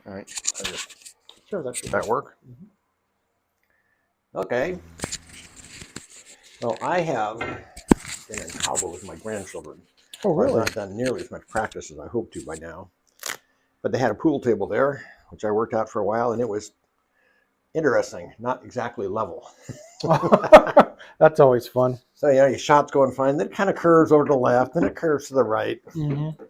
All right. Sure, that should That work? Okay. Well, I have been in Cabo with my grandchildren. Oh, So I've really? not done nearly as much practice as I hoped to by now. But they had a pool table there, which I worked out for a while, and it was interesting, not exactly level. That's always fun. So, your shot's going fine. Then it kind of curves over to the left, then it curves to the right. Mm-hmm.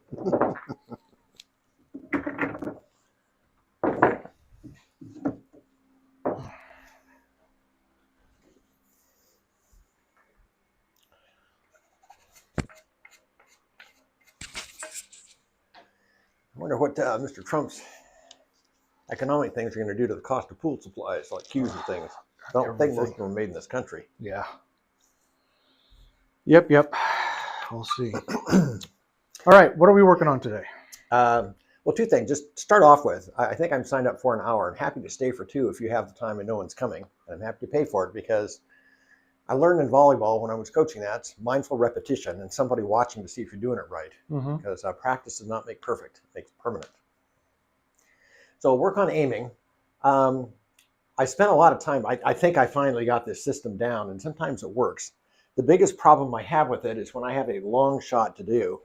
I wonder what Mr. Trump's economic things are going to do to the cost of pool supplies, like cues and things. I don't think most of them are made in this country. Yeah. Yep. We'll see. All right, what are we working on today? Well, two things. Just to start off with, I think I'm signed up for an hour. I'm happy to stay for 2 if you have the time and no one's coming. And I'm happy to pay for it because I learned in volleyball when I was coaching that mindful repetition and somebody watching to see if you're doing it right. Mm-hmm. Because practice does not make perfect; it makes permanent. So work on aiming. I spent a lot of time. I think I finally got this system down, and sometimes it works. The biggest problem I have with it is when I have a long shot to do.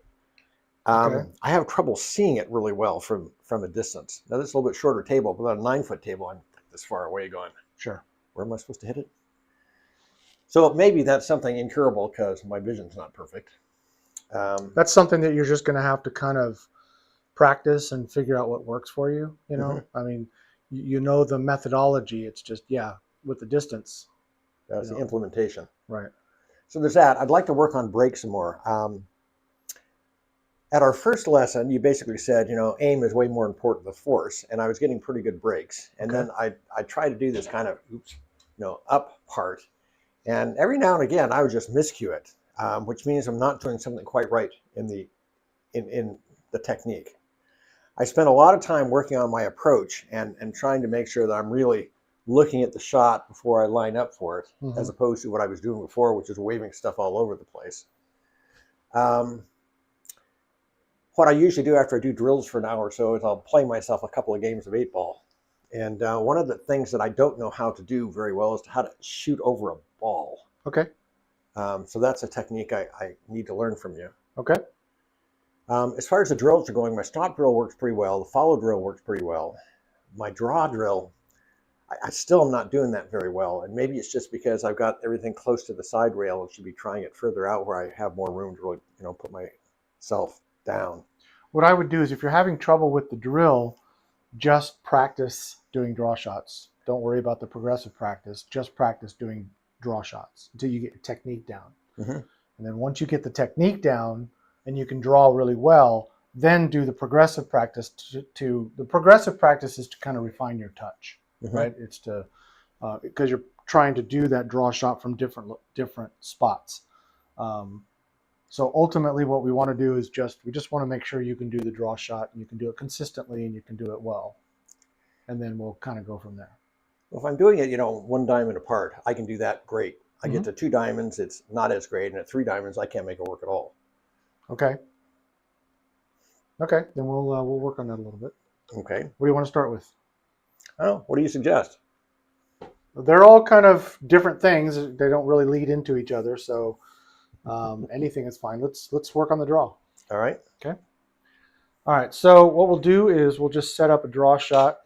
Okay. I have trouble seeing it really well from a distance. Now this is a little bit shorter table, but on a 9-foot table, I'm this far away going, Sure. where am I supposed to hit it? So maybe that's something incurable because my vision's not perfect. That's something that you're just going to have to kind of practice and figure out what works for you. You know, I mean, you know the methodology. It's just, with the distance. That's the implementation. Right. So there's that. I'd like to work on break some more. At our first lesson, you basically said, aim is way more important than force, and I was getting pretty good breaks. And then I try to do this kind of, up part, and every now and again I would just miscue it, which means I'm not doing something quite right in the technique. I spent a lot of time working on my approach and trying to make sure that I'm really looking at the shot before I line up for it, as opposed to what I was doing before, which is waving stuff all over the place. What I usually do after I do drills for an hour or so is I'll play myself a couple of games of 8-ball. And one of the things that I don't know how to do very well is how to shoot over a ball. Okay. So that's a technique I need to learn from you. Okay. As far as the drills are going, my stop drill works pretty well. The follow drill works pretty well. My draw drill, I still am not doing that very well. And maybe it's just because I've got everything close to the side rail and should be trying it further out where I have more room to really, put myself down. What I would do is if you're having trouble with the drill, just practice doing draw shots. Don't worry about the progressive practice. Just practice doing draw shots until you get your technique down. And then once you get the technique down and you can draw really well, then do the progressive practice. The progressive practice is to kind of refine your touch, right? It's to because you're trying to do that draw shot from different spots. So ultimately what we want to do is we just want to make sure you can do the draw shot and you can do it consistently and you can do it well. And then we'll kind of go from there. Well, if I'm doing it, 1 diamond apart, I can do that great. I get to 2 diamonds, it's not as great. And at 3 diamonds, I can't make it work at all. Okay. Okay, then we'll work on that a little bit. Okay. What do you want to start with? Oh, what do you suggest? They're all kind of different things. They don't really lead into each other. So anything is fine. Let's work on the draw. All right. Okay. All right. So what we'll do is we'll just set up a draw shot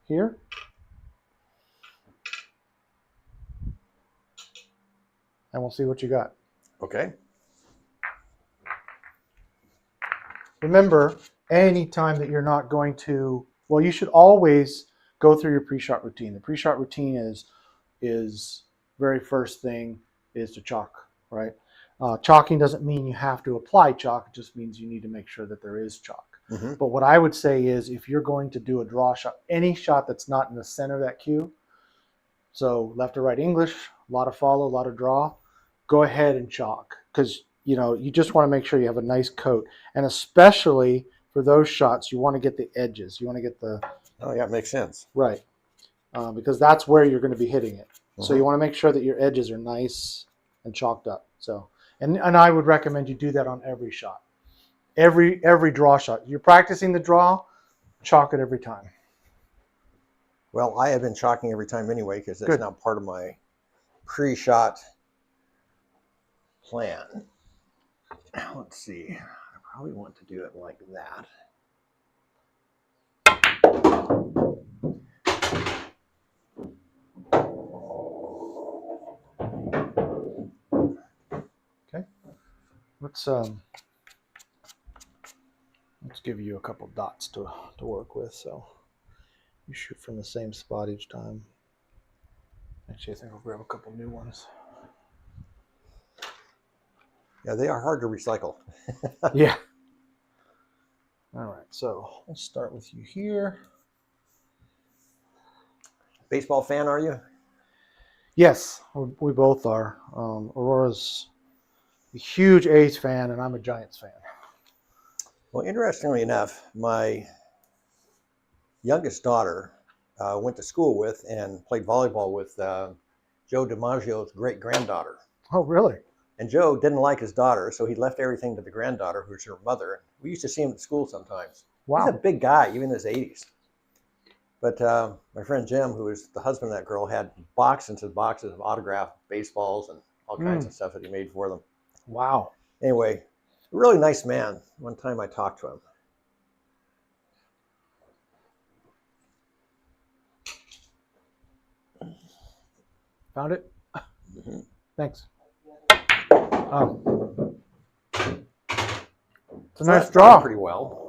here. And we'll see what you got. Okay. Remember, anytime that you're not going to, you should always go through your pre-shot routine. The pre-shot routine is very first thing is to chalk, right? Chalking doesn't mean you have to apply chalk. It just means you need to make sure that there is chalk. But what I would say is if you're going to do a draw shot, any shot that's not in the center of that cue, so left or right English, a lot of follow, a lot of draw, go ahead and chalk because you just want to make sure you have a nice coat. And especially for those shots, you want to get the edges. You want to get the... Oh, yeah, it makes sense. Right. Because that's where you're going to be hitting it. So you want to make sure that your edges are nice and chalked up. So, and I would recommend you do that on every shot. every draw shot. You're practicing the draw, chalk it every time. Well, I have been chalking every time anyway because that's Good. now part of my pre-shot plan. Let's see. I probably want to do it like that. Okay. Let's give you a couple dots to work with. So you shoot from the same spot each time. Actually, I think I'll grab a couple new ones. Yeah, they are hard to recycle. Yeah. All right, so let's start with you here. Baseball fan, are you? Yes, we both are. Aurora's a huge A's fan, and I'm a Giants fan. Well, interestingly enough, my youngest daughter went to school with and played volleyball with Joe DiMaggio's great-granddaughter. Oh, really? And Joe didn't like his daughter, so he left everything to the granddaughter, who's her mother. We used to see him at school sometimes. Wow. He's a big guy, even in his 80s. But my friend Jim, who was the husband of that girl, had boxes and boxes of autographed baseballs and all kinds of stuff that he made for them. Wow. Anyway, a really nice man. One time I talked to him. Found it? Mm-hmm. Thanks. Oh. It's a nice draw. Pretty well.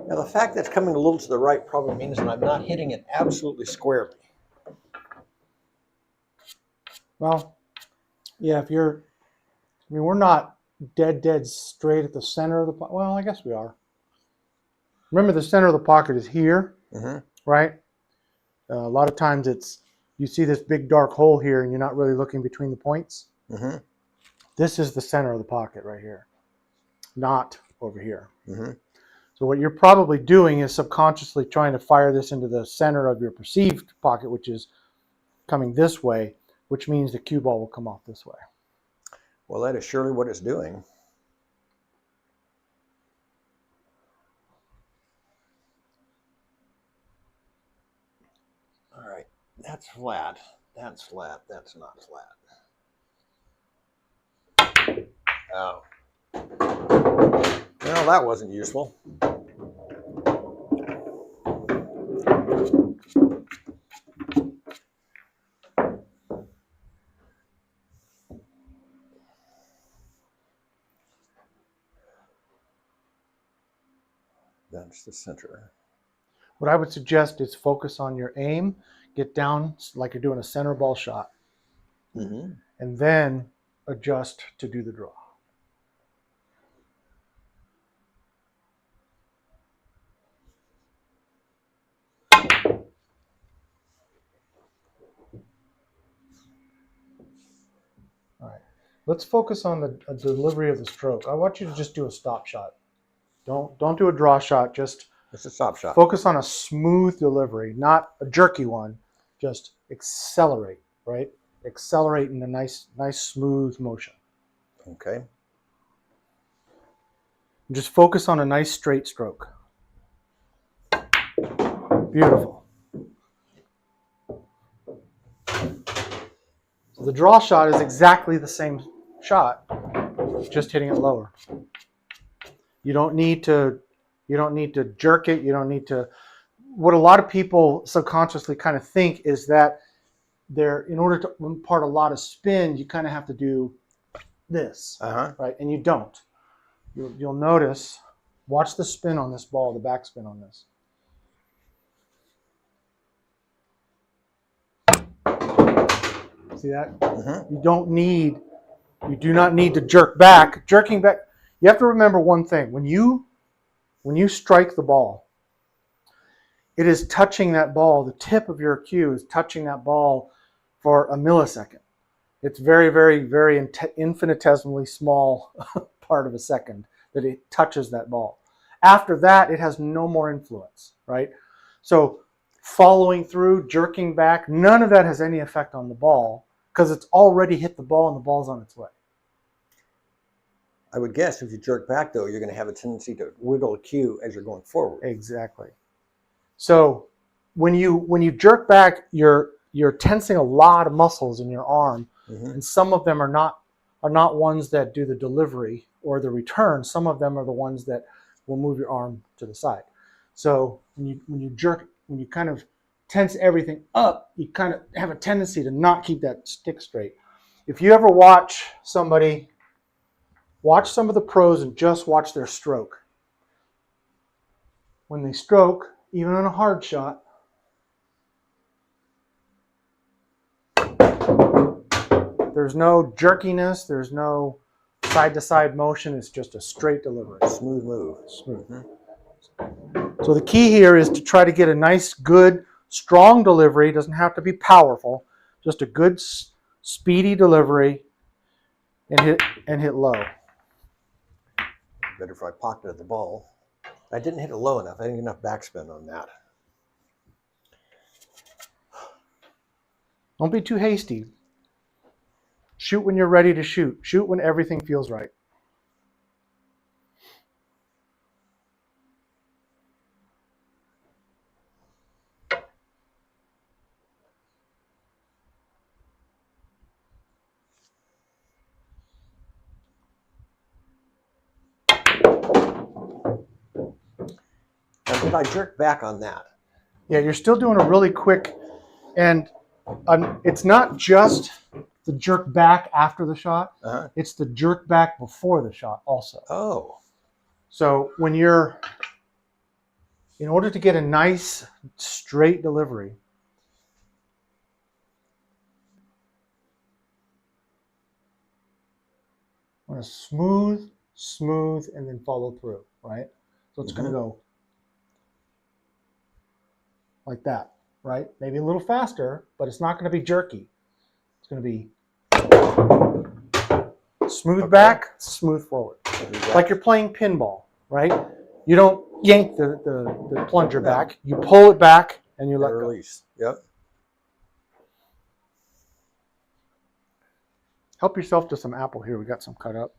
Now, the fact that it's coming a little to the right probably means that I'm not hitting it absolutely squarely. Well, yeah, if you're, I mean, we're not dead straight at the center of the pocket. Well, I guess we are. Remember, the center of the pocket is here, right? A lot of times you see this big dark hole here and you're not really looking between the points. This is the center of the pocket right here, not over here. So what you're probably doing is subconsciously trying to fire this into the center of your perceived pocket, which is coming this way, which means the cue ball will come off this way. Well, that is surely what it's doing. All right, that's flat. That's flat. That's not flat. Oh. Well, that wasn't useful. That's the center. What I would suggest is focus on your aim, get down like you're doing a center ball shot, and then adjust to do the draw. All right, let's focus on the delivery of the stroke. I want you to just do a stop shot. Don't do a draw shot. Just it's a stop shot. Focus on a smooth delivery, not a jerky one. Just accelerate, right? Accelerate in a nice smooth motion. Okay. And just focus on a nice straight stroke. Beautiful. So the draw shot is exactly the same shot, just hitting it lower. You don't need to jerk it. You don't need to. What a lot of people subconsciously kind of think is that in order to impart a lot of spin, you kind of have to do this, right? And you don't. You'll notice. Watch the spin on this ball, the backspin on this. See that? You do not need to jerk back. Jerking back. You have to remember one thing. When you strike the ball, it is touching that ball. The tip of your cue is touching that ball for a millisecond. It's very, very, very infinitesimally small part of a second that it touches that ball. After that, it has no more influence, right? So following through, jerking back, none of that has any effect on the ball because it's already hit the ball and the ball's on its way. I would guess if you jerk back, though, you're going to have a tendency to wiggle the cue as you're going forward. Exactly. So when you jerk back, you're tensing a lot of muscles in your arm, and some of them are not ones that do the delivery or the return. Some of them are the ones that will move your arm to the side. So when you jerk, when you kind of tense everything up, you kind of have a tendency to not keep that stick straight. If you ever watch some of the pros and just watch their stroke. When they stroke, even on a hard shot, there's no jerkiness, there's no side-to-side motion, it's just a straight delivery. Smooth move. Smooth. So the key here is to try to get a nice, good, strong delivery. It doesn't have to be powerful, just a good, speedy delivery and hit low. Better if I pocketed the ball. I didn't hit it low enough. I didn't get enough backspin on that. Don't be too hasty. Shoot when you're ready to shoot. Shoot when everything feels right. Now, did I jerk back on that? Yeah, you're still doing a really quick, and it's not just the jerk back after the shot. It's the jerk back before the shot also. Oh. So in order to get a nice straight delivery, I want to smooth, and then follow through, right? So it's going to go like that, right? Maybe a little faster, but it's not going to be jerky. It's going to be smooth back, smooth forward. Like you're playing pinball, right? You don't yank the plunger back. You pull it back and you let go. Release. Yep. Help yourself to some apple here. We got some cut up.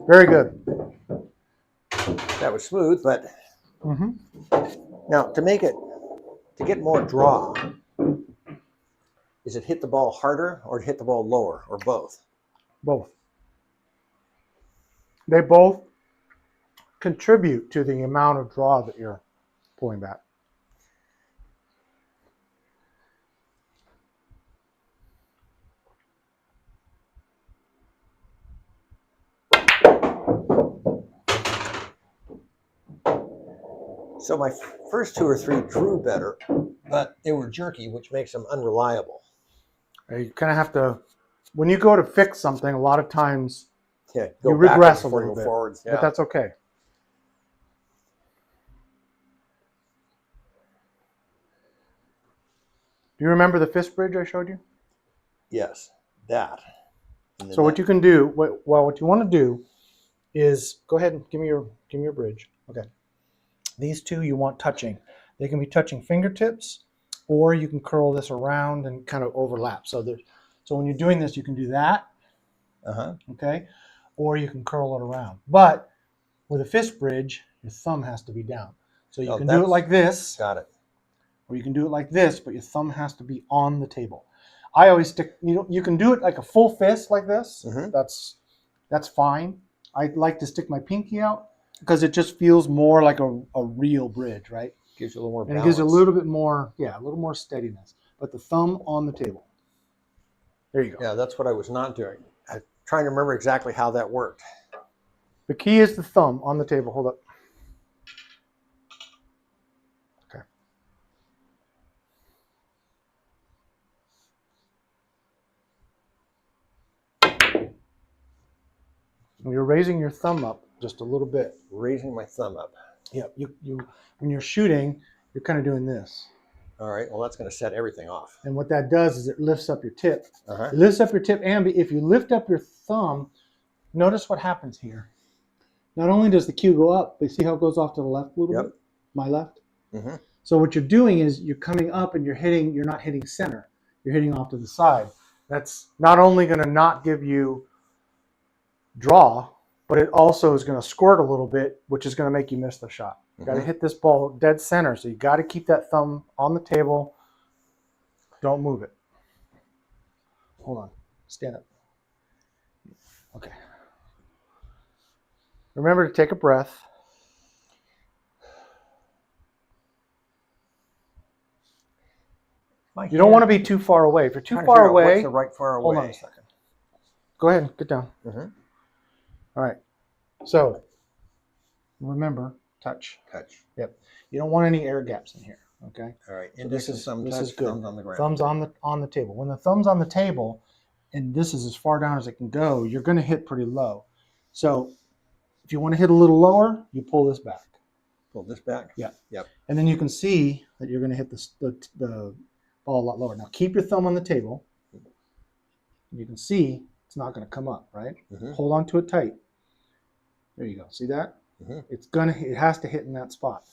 Very good. That was smooth, but now to get more draw, is it hit the ball harder or hit the ball lower or both? Both. They both contribute to the amount of draw that you're pulling back. So my first two or three drew better, but they were jerky, which makes them unreliable. You kind of have to, when you go to fix something, a lot of times Yeah, you go regress a before little you go bit, forwards. Yeah. but that's okay. Do you remember the fist bridge I showed you? Yes, that. And then So what you can do, what you want to do is go ahead and give me your bridge. Okay. These two you want touching. They can be touching fingertips, or you can curl this around and kind of overlap. So when you're doing this, you can do that. Okay. Or you can curl it around. But with a fist bridge, your thumb has to be down. So you can do it like this. Got it. Or you can do it like this, but your thumb has to be on the table. I always stick, you can do it like a full fist like this. That's fine. I like to stick my pinky out because it just feels more like a real bridge, right? Gives you a little more And balance. it gives you a little bit more, a little more steadiness. But the thumb on the table. There you go. Yeah, that's what I was not doing. I'm trying to remember exactly how that worked. The key is the thumb on the table. Hold up. Okay. You're raising your thumb up just a little bit. Raising my thumb up. Yep. You when you're shooting, you're kind of doing this. All right. Well, that's going to set everything off. And what that does is it lifts up your tip. Uh-huh. It lifts up your tip, and if you lift up your thumb, notice what happens here. Not only does the cue go up, but see how it goes off to the left a little bit? My left? Mm-hmm. So what you're doing is you're coming up and you're not hitting center. You're hitting off to the side. That's not only going to not give you draw, but it also is going to squirt a little bit, which is going to make you miss the shot. You got to hit this ball dead center, so you got to keep that thumb on the table. Don't move it. Hold on. Stand up. Okay. Remember to take a breath. You don't want to be too far away. If you're too far away, what's the right far away? hold on a second. Go ahead and get down. Mm-hmm. All right. So remember, touch. Touch. Yep. You don't want any air gaps in here. Okay. All right. So Index this is and thumb this touch, is good. thumbs on the ground. Thumbs on the table. When the thumb's on the table, and this is as far down as it can go, you're going to hit pretty low. So if you want to hit a little lower, you pull this back. Pull this back. Yeah. Yep. And then you can see that you're going to hit the ball a lot lower. Now keep your thumb on the table. You can see it's not going to come up, right? Mm-hmm. Hold on to it tight. There you go. See that? Mm-hmm. It has to hit in that spot.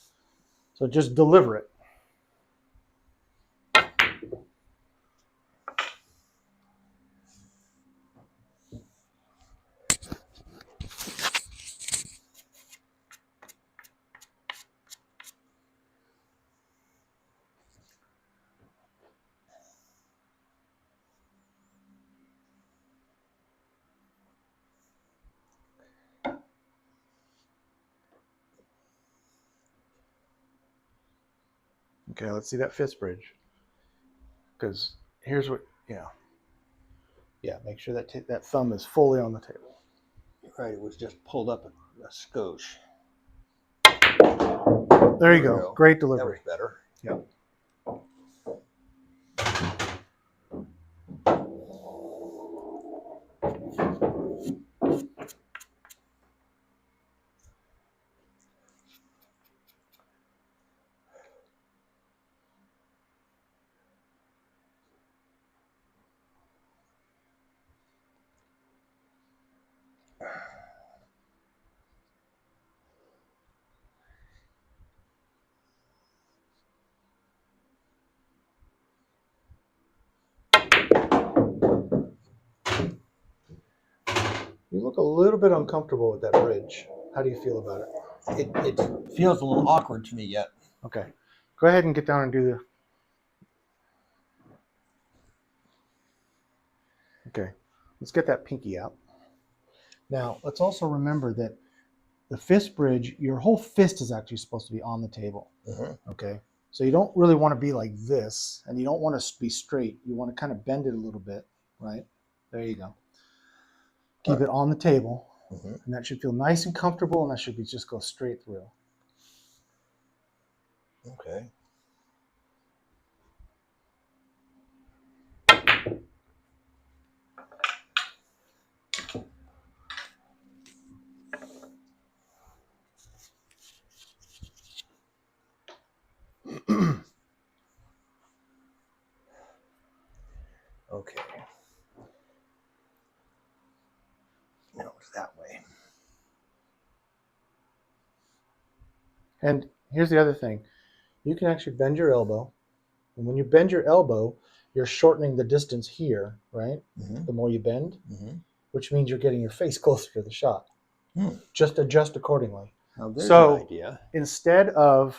So just deliver it. Okay, let's see that fist bridge. Because here's what, yeah, make sure that thumb is fully on the table. Right, it was just pulled up a skosh. There you go. Great That was delivery. better. Yep. You look a little bit uncomfortable with that bridge. How do you feel about it? It feels a little awkward to me yet. Okay. Go ahead and get down and do the... Okay. Let's get that pinky out. Now, let's also remember that the fist bridge, your whole fist is actually supposed to be on the table. Mm-hmm. Okay. So you don't really want to be like this, and you don't want to be straight. You want to kind of bend it a little bit, right? There you go. Keep it on the table, Mm-hmm. and that should feel nice and comfortable, and that should be just go straight through. Okay. Okay. Now it's that way. And here's the other thing. You can actually bend your elbow. And when you bend your elbow, you're shortening the distance here, right? Mm-hmm. The more you bend, Mm-hmm. which means you're getting your face closer to the shot. Hmm. Just adjust accordingly. Now there's So- an idea. Instead of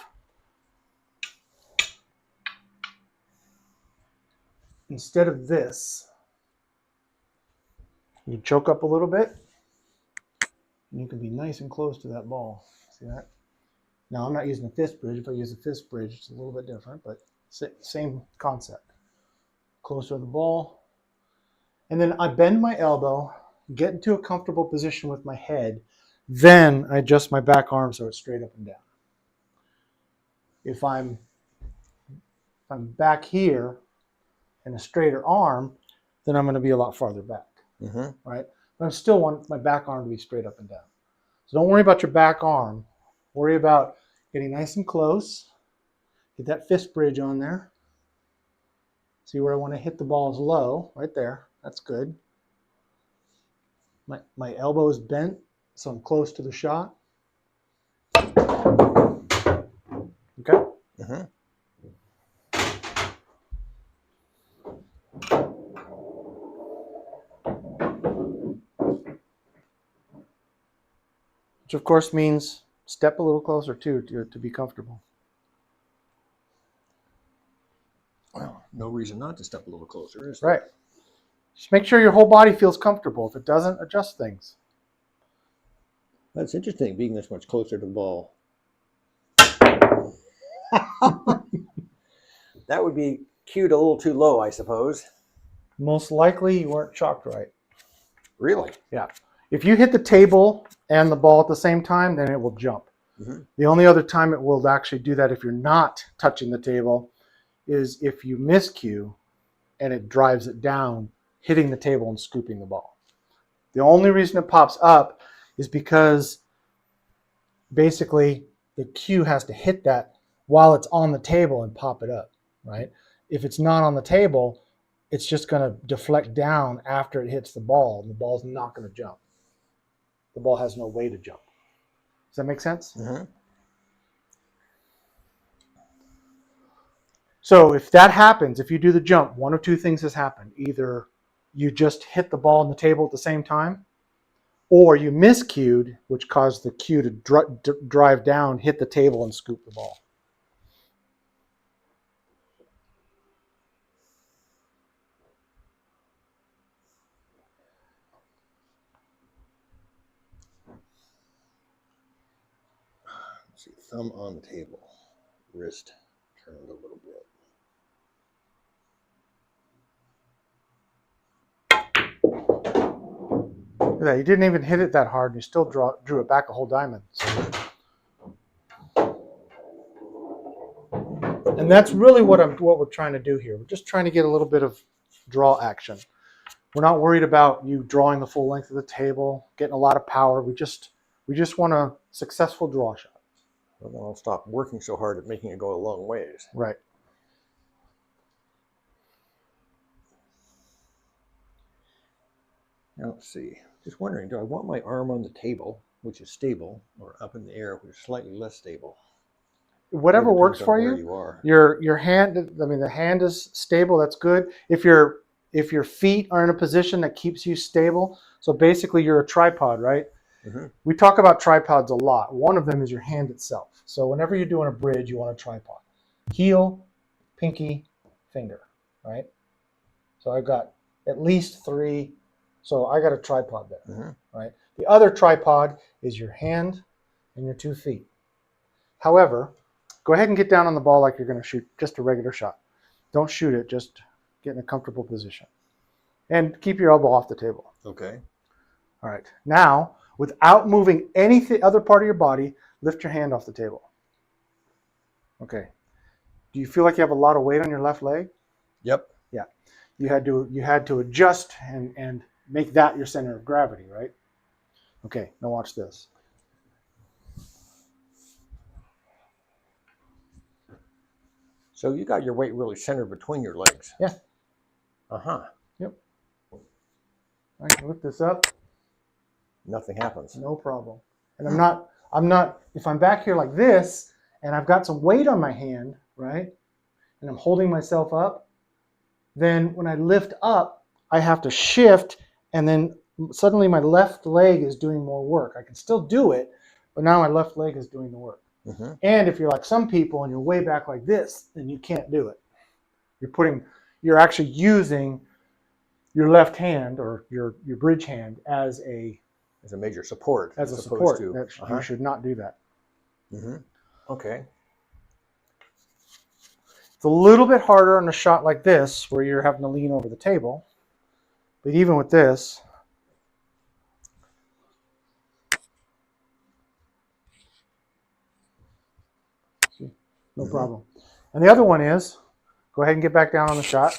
this, you choke up a little bit, and you can be nice and close to that ball. See that? Now, I'm not using a fist bridge. If I use a fist bridge, it's a little bit different, but same concept. Closer to the ball. And then I bend my elbow, get into a comfortable position with my head, then I adjust my back arm so it's straight up and down. If I'm back here and a straighter arm, then I'm going to be a lot farther back, Mm-hmm. right? but I still want my back arm to be straight up and down. So don't worry about your back arm. Worry about getting nice and close. Get that fist bridge on there. See where I want to hit the ball is low, right there. That's good. My elbow is bent, so I'm close to the shot. Okay? Mm-hmm. Which of course means step a little closer too to be comfortable. Well, no reason not to step a little closer, is Right. Just make sure your whole body feels comfortable. If it doesn't, adjust things. That's interesting, being this much closer to the ball. That would be cued a little too low, I suppose. Most likely you weren't chalked right. Really? Yeah. If you hit the table and the ball at the same time, then it will jump. Mm-hmm. The only other time it will actually do that if you're not touching the table is if you miscue and it drives it down, hitting the table and scooping the ball. The only reason it pops up is because basically the cue has to hit that while it's on the table and pop it up, right? If it's not on the table, it's just going to deflect down after it hits the ball, and the ball's not going to jump. The ball has no way to jump. Does that make sense? Mm-hmm. So if that happens, if you do the jump, one of two things has happened. Either you just hit the ball on the table at the same time, or you miscued, which caused the cue to drive down, hit the table, and scoop the ball. Let's see, thumb on the table, wrist turned a little bit. Look at that. You didn't even hit it that hard, and you still drew it back a whole diamond. And that's really what we're trying to do here. We're just trying to get a little bit of draw action. We're not worried about you drawing the full length of the table, getting a lot of power. We just want a successful draw shot. Well, then I'll stop working so hard at making it go a long ways. Right. Now, let's see. Just wondering, do I want my arm on the table, which is stable, or up in the air, which is slightly less stable? Whatever It works depends on for where you. you are. Your hand, I mean, the hand is stable. That's good. If your feet are in a position that keeps you stable, so basically you're a tripod, right? Mm-hmm. We talk about tripods a lot. One of them is your hand itself. So whenever you're doing a bridge, you want a tripod. Heel, pinky, finger, right? So I've got at least 3. So I got a tripod there, Mm-hmm. right? The other tripod is your hand and your 2 feet. However, go ahead and get down on the ball like you're going to shoot just a regular shot. Don't shoot it, just get in a comfortable position. And keep your elbow off the table. Okay. All right. Now, without moving any other part of your body, lift your hand off the table. Okay. Do you feel like you have a lot of weight on your left leg? Yep. Yeah. You had to adjust and make that your center of gravity, right? Okay. Now watch this. So you got your weight really centered between your legs. Yeah. Uh-huh. Yep. I can lift this up. Nothing happens. No problem. And I'm not, if I'm back here like this and I've got some weight on my hand, right? And I'm holding myself up, then when I lift up, I have to shift, and then suddenly my left leg is doing more work. I can still do it, but now my left leg is doing the work. Mm-hmm. And if you're like some people and you're way back like this, then you can't do it. You're actually using your left hand or your bridge hand as a major support. as a opposed support. to- You should not do that. Mm-hmm. Okay. It's a little bit harder on a shot like this where you're having to lean over the table. But even with this, no problem. And the other one is, go ahead and get back down on the shot.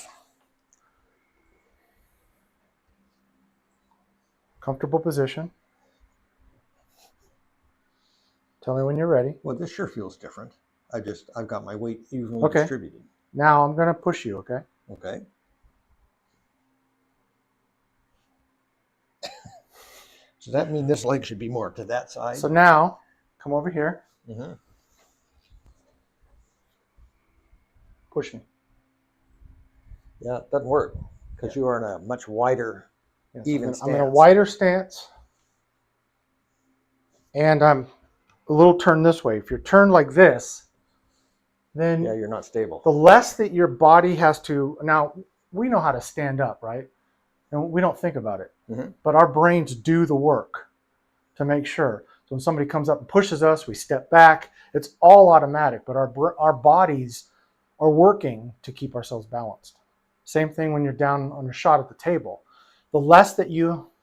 Comfortable position. Tell me when you're ready. Well, this sure feels different. I've got my weight evenly Okay. distributed. Now I'm going to push you, okay? Okay. Does that mean this leg should be more to that side? So now, come over here. Mm-hmm. Push me. Yeah, it doesn't work because you are in a much wider, Yes, even I'm in a stance. wider stance. And I'm a little turned this way. If you're turned like this, then Yeah, you're not stable. the less that your body has to, now we know how to stand up, right? And we don't think about it, but our brains do the work to make sure. So when somebody comes up and pushes us, we step back. It's all automatic, but our bodies are working to keep ourselves balanced. Same thing when you're down on your shot at the table. The less that your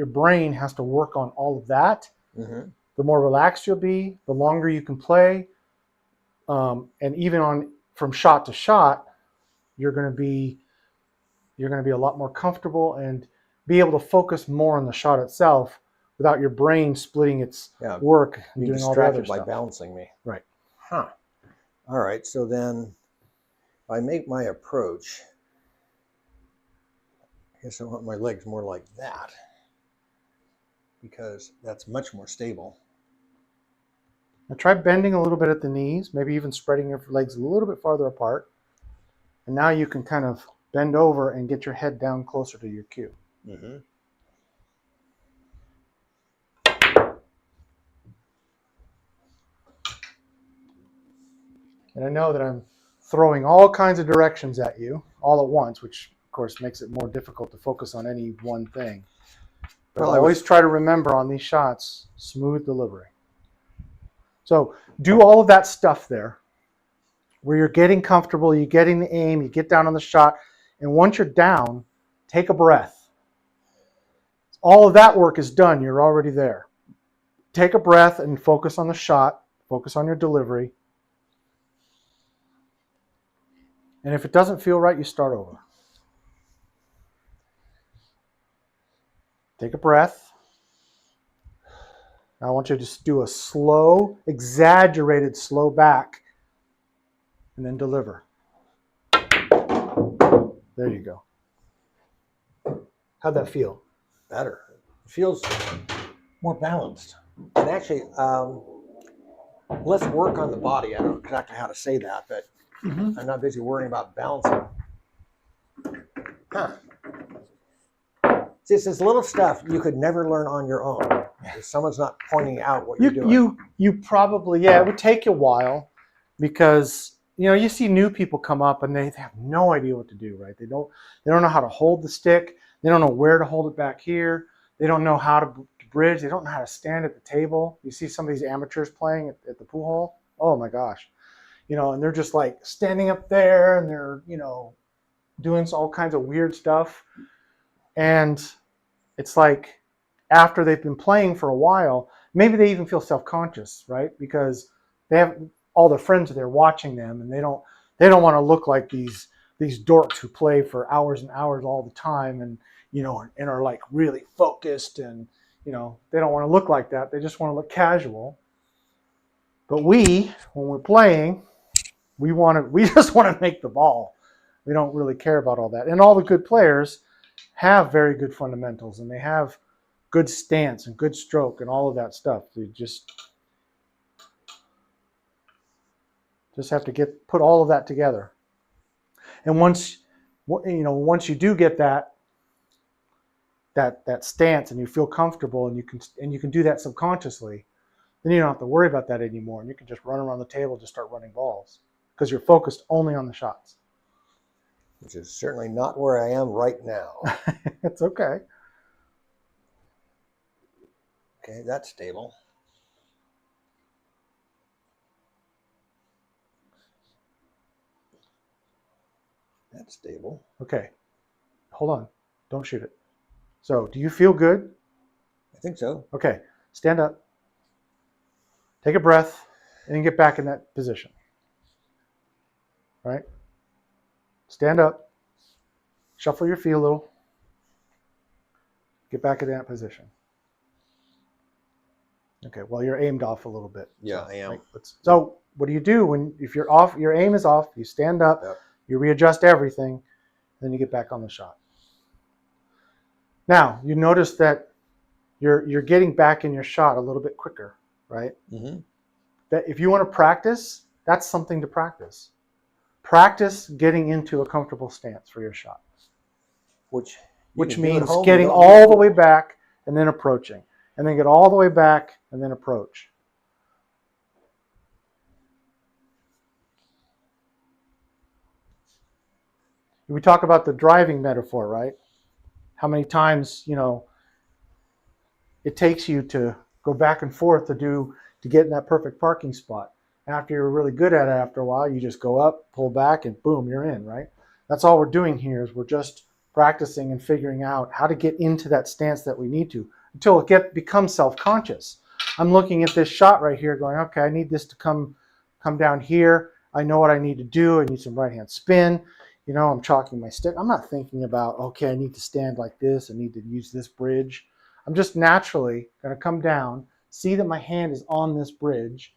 brain has to work on all of that, the more relaxed you'll be, the longer you can play, and even from shot to shot, you're going to be a lot more comfortable and be able to focus more on the shot itself without your brain splitting its work and be doing all the other distracted by stuff. balancing me. Right. Huh. All right. So then, if I make my approach, I guess I want my legs more like that because that's much more stable. Now try bending a little bit at the knees, maybe even spreading your legs a little bit farther apart. And now you can kind of bend over and get your head down closer to your cue. Mm-hmm. And I know that I'm throwing all kinds of directions at you all at once, which of course makes it more difficult to focus on any one thing. But Well, I always try to remember on these shots, smooth delivery. So do all of that stuff there where you're getting comfortable, you're getting the aim, you get down on the shot, and once you're down, take a breath. All of that work is done. You're already there. Take a breath and focus on the shot, focus on your delivery. And if it doesn't feel right, you start over. Take a breath. Now I want you to just do a slow, exaggerated slow back, and then deliver. There you go. How'd that feel? Better. It feels more balanced. And actually, let's work on the body. I don't know exactly how to say that, but I'm not busy worrying about balancing. Huh. See, it's this little stuff you could never learn on your own. If someone's not pointing out what you're doing. You probably, it would take you a while because, you see new people come up and they have no idea what to do, right? They don't know how to hold the stick. They don't know where to hold it back here. They don't know how to bridge. They don't know how to stand at the table. You see some of these amateurs playing at the pool hall. Oh my gosh. And they're just like standing up there and they're, doing all kinds of weird stuff. And it's like after they've been playing for a while, maybe they even feel self-conscious, right? Because they have all their friends there watching them and they don't want to look like these dorks who play for hours and hours all the time and and are like really focused and they don't want to look like that. They just want to look casual. But when we're playing, we just want to make the ball. We don't really care about all that. And all the good players have very good fundamentals and they have good stance and good stroke and all of that stuff. You just have to put all of that together. And once you do get that stance and you feel comfortable and you can do that subconsciously, then you don't have to worry about that anymore. And you can just run around the table, just start running balls because you're focused only on the shots. Which is certainly not where I am right now. It's okay. Okay, that's stable. That's stable. Okay. Hold on. Don't shoot it. So, do you feel good? I think so. Okay. Stand up. Take a breath and get back in that position. Right? Stand up. Shuffle your feet a little. Get back in that position. Okay, well, you're aimed off a little bit. Yeah, so, I am. Right, so what do you do if you're off, your aim is off, you stand up, Yep. you readjust everything, then you get back on the shot. Now, you notice that you're getting back in your shot a little bit quicker, right? Mm-hmm. That if you want to practice, that's something to practice. Practice getting into a comfortable stance for your shot. Which Which can do at means home, getting you don't need all a the way pool. back and then approaching. And then get all the way back and then approach. We talk about the driving metaphor, right? How many times, it takes you to go back and forth to get in that perfect parking spot. After you're really good at it after a while, you just go up, pull back, and boom, you're in, right? That's all we're doing here is we're just practicing and figuring out how to get into that stance that we need to until it becomes self-conscious. I'm looking at this shot right here going, okay, I need this to come down here. I know what I need to do. I need some right-hand spin. I'm chalking my stick. I'm not thinking about, okay, I need to stand like this. I need to use this bridge. I'm just naturally going to come down, see that my hand is on this bridge,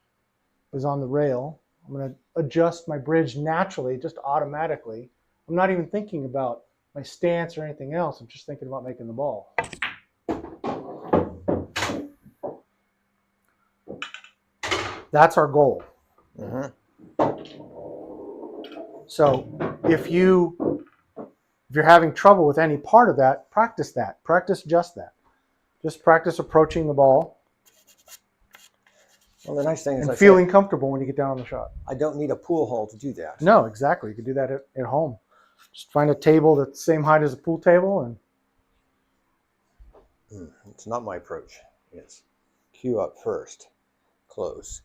is on the rail. I'm going to adjust my bridge naturally, just automatically. I'm not even thinking about my stance or anything else. I'm just thinking about making the ball. That's our goal. Mm-hmm. So if you're having trouble with any part of that. Practice just that. Just practice approaching the ball Well, the nice thing is, and feeling comfortable when you get down on the shot. I don't need a pool hall to do that. No, exactly. You can do that at home. Just find a table that's the same height as a pool table and It's not my approach. It's cue up first, close.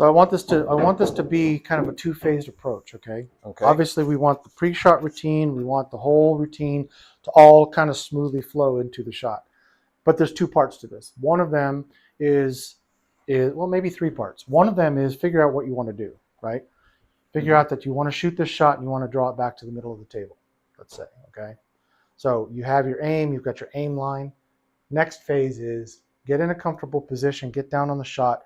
so I want this to be kind of a two-phased approach, okay? Okay. Obviously we want the pre-shot routine, we want the whole routine to all kind of smoothly flow into the shot. But there's two parts to this. One of them is well, maybe three parts. One of them is figure out what you want to do, right? Figure out that you want to shoot this shot and you want to draw it back to the middle of the table, let's say, okay? So you have your aim, you've got your aim line. Next phase is get in a comfortable position, get down on the shot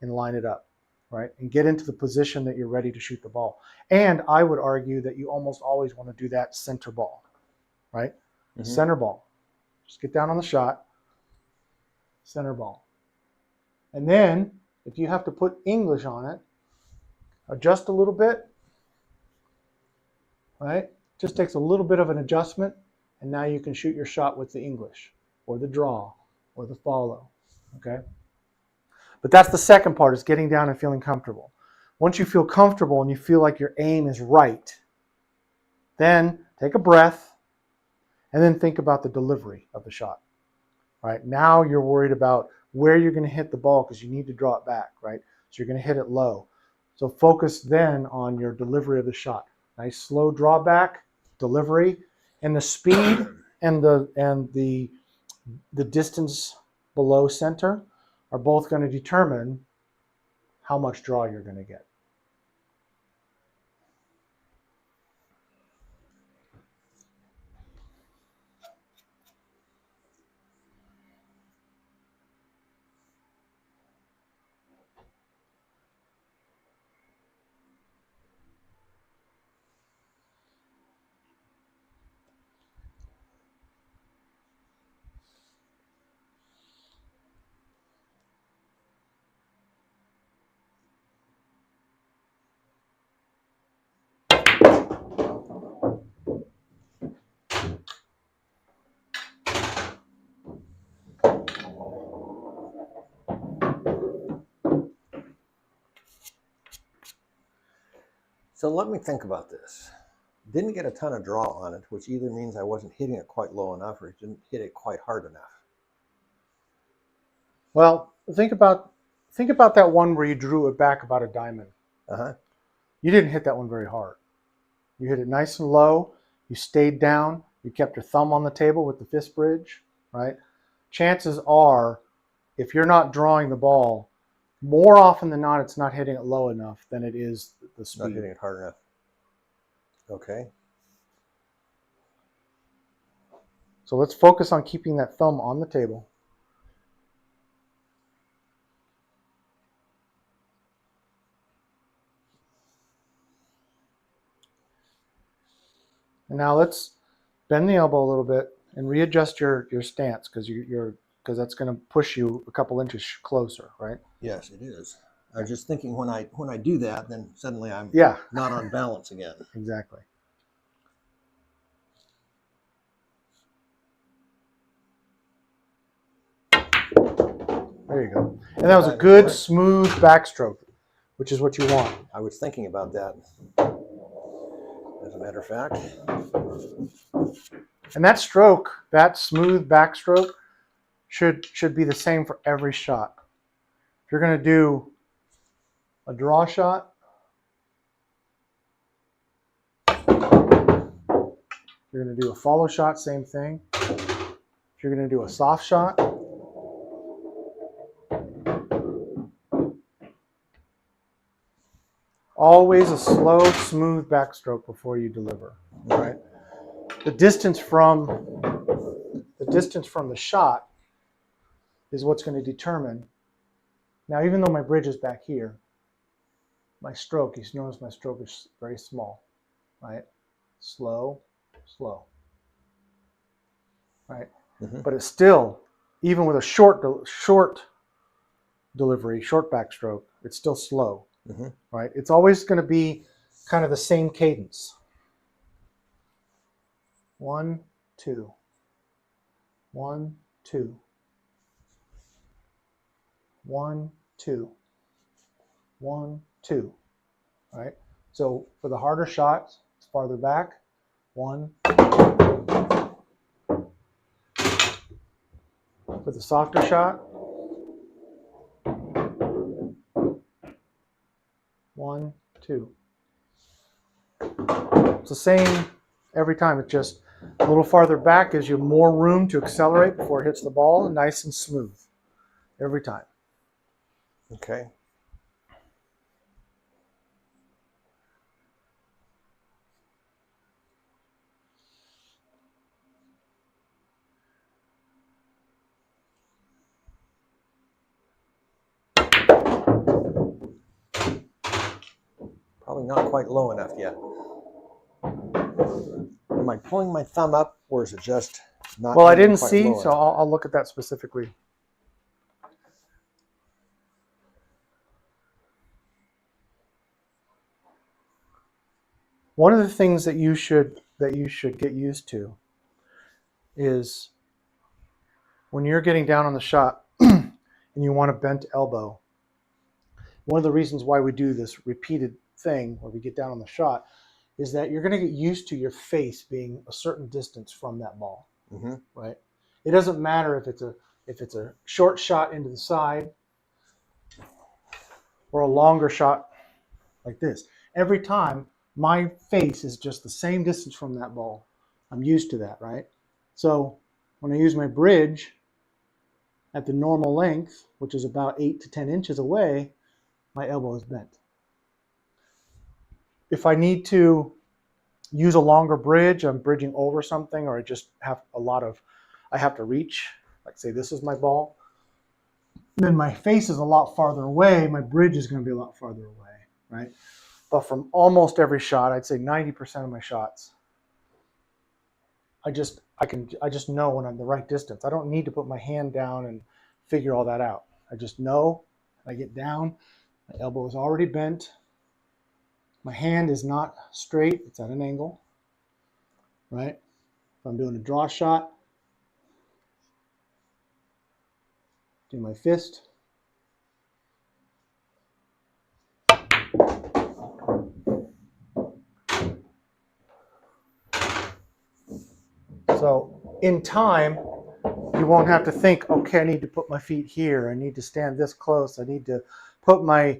and line it up, right? And get into the position that you're ready to shoot the ball. And I would argue that you almost always want to do that center ball, right? Mm-hmm. Center ball. Just get down on the shot, center ball. And then if you have to put English on it, adjust a little bit, right? Just takes a little bit of an adjustment, and now you can shoot your shot with the English or the draw or the follow, okay? But that's the second part, is getting down and feeling comfortable. Once you feel comfortable and you feel like your aim is right, then take a breath and then think about the delivery of the shot, right? Now you're worried about where you're going to hit the ball because you need to draw it back, right? So you're going to hit it low. So focus then on your delivery of the shot. Nice slow drawback, delivery, and the speed and the distance below center are both going to determine how much draw you're going to get. So let me think about this. Didn't get a ton of draw on it, which either means I wasn't hitting it quite low enough or it didn't hit it quite hard enough. Well, think about that one where you drew it back about a diamond. Uh-huh. You didn't hit that one very hard. You hit it nice and low. You stayed down. You kept your thumb on the table with the fist bridge, right? Chances are, if you're not drawing the ball, more often than not, it's not hitting it low enough than it is the speed. Not hitting it hard enough. Okay. So let's focus on keeping that thumb on the table. And now let's bend the elbow a little bit and readjust your stance because that's going to push you a couple inches closer, right? Yes, it is. I was just thinking when I do that, then suddenly I'm not on balance again. Exactly. There you go. And that was a good, smooth backstroke, which is what you want. I was thinking about that, as a matter of fact. And that stroke, that smooth backstroke, should be the same for every shot. If you're going to do a draw shot, you're going to do a follow shot, same thing. If you're going to do a soft shot, always a slow, smooth backstroke before you deliver, right? The distance from the shot is what's going to determine. Now, even though my bridge is back here, my stroke, you notice my stroke is very small, right? Slow, slow, right? Mm-hmm. But it's still, even with a short delivery, short backstroke, it's still slow, mm-hmm. right? It's always going to be kind of the same cadence. 1, 2, 1, 2, 1, 2, 1, 2, right? So for the harder shots, it's farther back. 1. For the softer shot, 1, 2. It's the same every time. It's just a little farther back gives you more room to accelerate before it hits the ball, nice and smooth every time. Okay. Probably not quite low enough yet. Am I pulling my thumb up, or is it just not? Well, I didn't see, so I'll look at that specifically. One of the things that you should get used to is when you're getting down on the shot and you want a bent elbow. One of the reasons why we do this repeated thing where we get down on the shot is that you're going to get used to your face being a certain distance from that ball, mm-hmm. right? It doesn't matter if it's a short shot into the side or a longer shot like this. Every time, my face is just the same distance from that ball. I'm used to that, right? So when I use my bridge at the normal length, which is about 8 to 10 inches away, my elbow is bent. If I need to use a longer bridge, I'm bridging over something, or I just have I have to reach, like say this is my ball, then my face is a lot farther away, my bridge is going to be a lot farther away, right? But from almost every shot, I'd say 90% of my shots, I just know when I'm the right distance. I don't need to put my hand down and figure all that out. I just know, I get down, my elbow is already bent, my hand is not straight, it's at an angle, right? If I'm doing a draw shot, do my fist. So in time, you won't have to think, okay, I need to put my feet here. I need to stand this close. I need to put my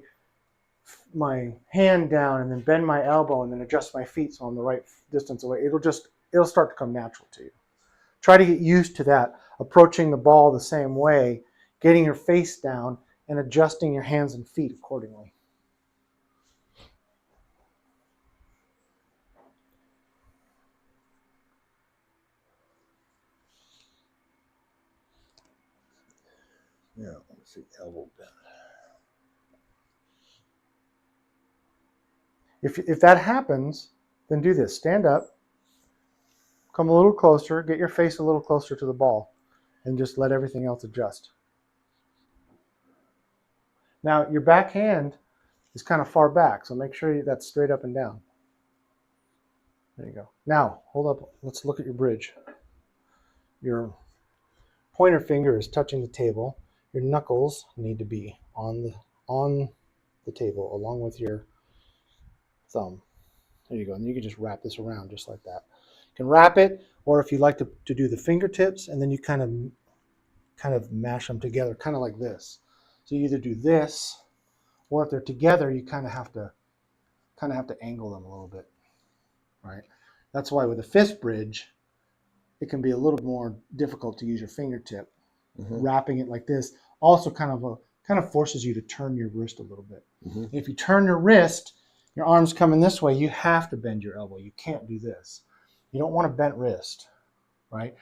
hand down and then bend my elbow and then adjust my feet so I'm the right distance away. It'll start to come natural to you. Try to get used to that, approaching the ball the same way, getting your face down and adjusting your hands and feet accordingly. Yeah, let's see, elbow bend. If that happens, then do this. Stand up, come a little closer, get your face a little closer to the ball, and just let everything else adjust. Now, your back hand is kind of far back, so make sure that's straight up and down. There you go. Now, hold up. Let's look at your bridge. Your pointer finger is touching the table. Your knuckles need to be on the table along with your thumb. There you go. And you can just wrap this around just like that. You can wrap it, or if you like to do the fingertips, and then you kind of mash them together, kind of like this. So you either do this, or if they're together, you kind of have to angle them a little bit, right? That's why with a fist bridge, it can be a little more difficult to use your fingertip. Wrapping it like this also kind of forces you to turn your wrist a little bit. If you turn your wrist, your arm's coming this way, you have to bend your elbow. You can't do this. You don't want a bent wrist, right?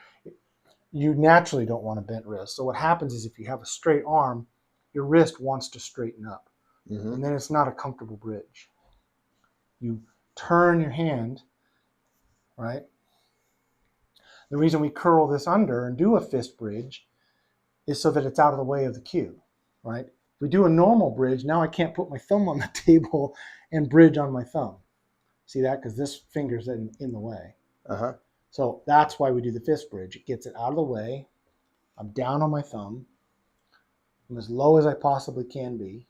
You naturally don't want a bent wrist. So what happens is if you have a straight arm, your wrist wants to straighten up. And then it's not a comfortable bridge. You turn your hand, right? The reason we curl this under and do a fist bridge is so that it's out of the way of the cue, right? If we do a normal bridge, now I can't put my thumb on the table and bridge on my thumb. See that? Because this finger's in the way. So that's why we do the fist bridge. It gets it out of the way. I'm down on my thumb. I'm as low as I possibly can be.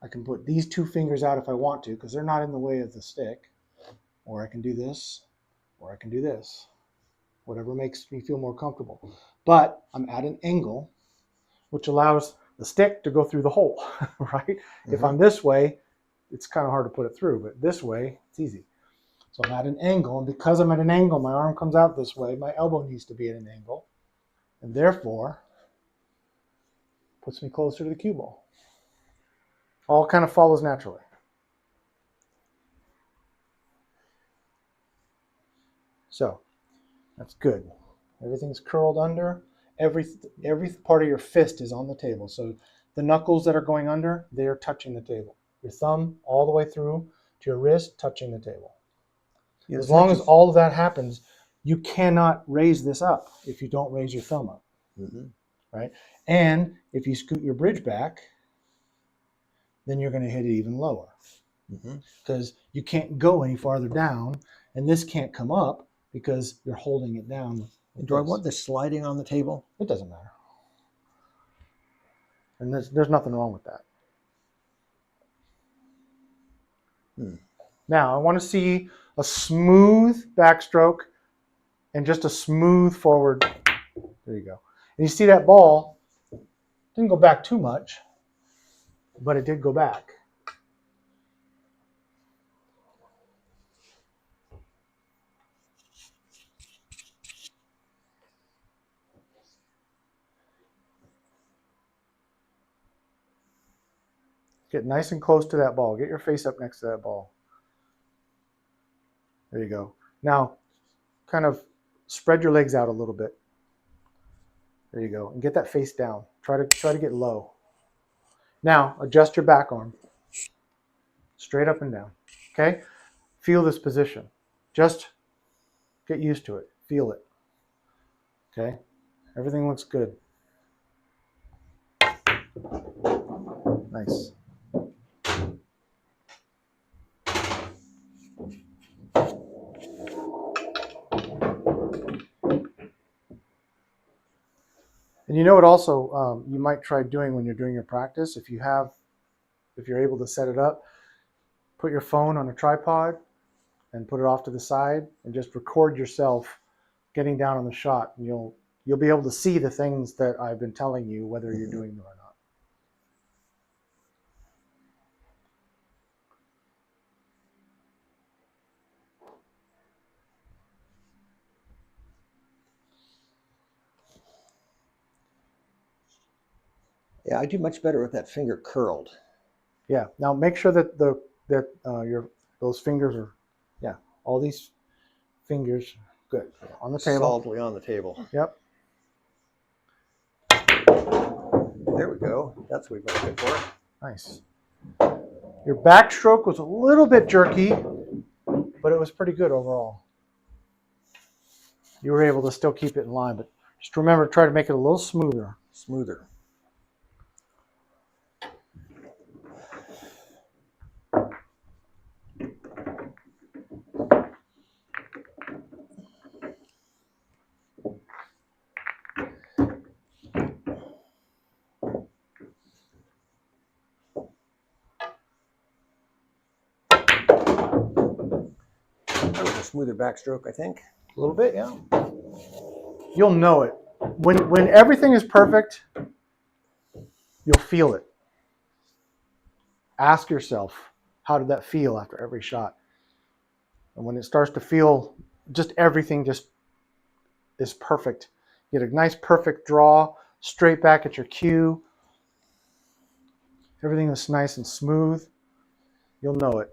I can put these two fingers out if I want to because they're not in the way of the stick. Or I can do this, or I can do this. Whatever makes me feel more comfortable. But I'm at an angle, which allows the stick to go through the hole, right? If I'm this way, it's kind of hard to put it through, but this way, it's easy. So I'm at an angle, and because I'm at an angle, my arm comes out this way, my elbow needs to be at an angle, and therefore, puts me closer to the cue ball. All kind of follows naturally. So, that's good. Everything's curled under. Every part of your fist is on the table. So the knuckles that are going under, they are touching the table. Your thumb all the way through to your wrist touching the table. As long as all of that happens, you cannot raise this up if you don't raise your thumb up, right? And if you scoot your bridge back, then you're going to hit it even lower because you can't go any farther down, and this can't come up because you're holding it down. Do I want this sliding on the table? It doesn't matter. And there's nothing wrong with that. Now, I want to see a smooth backstroke and just a smooth forward. There you go. And you see that ball didn't go back too much, but it did go back. Get nice and close to that ball. Get your face up next to that ball. There you go. Now, kind of spread your legs out a little bit. There you go. And get that face down. Try to get low. Now, adjust your back arm. Straight up and down. Okay? Feel this position. Just get used to it. Feel it. Okay? Everything looks good. Nice. And you know what also you might try doing when you're doing your practice, if you're able to set it up, put your phone on a tripod and put it off to the side and just record yourself getting down on the shot, and you'll be able to see the things that I've been telling you, whether you're doing them or not. Yeah, I do much better with that finger curled. Yeah. Now make sure that those fingers are, yeah, all these fingers good on the table. Solidly on the table. Yep. There we go. That's what we've been looking for. Nice. Your backstroke was a little bit jerky, but it was pretty good overall. You were able to still keep it in line, but just remember to try to make it a little smoother. Smoother. That was a smoother backstroke, I think. A little bit, yeah. You'll know it. When everything is perfect, you'll feel it. Ask yourself, how did that feel after every shot? And when it starts to feel just everything just is perfect, you get a nice perfect draw, straight back at your cue. Everything is nice and smooth. You'll know it.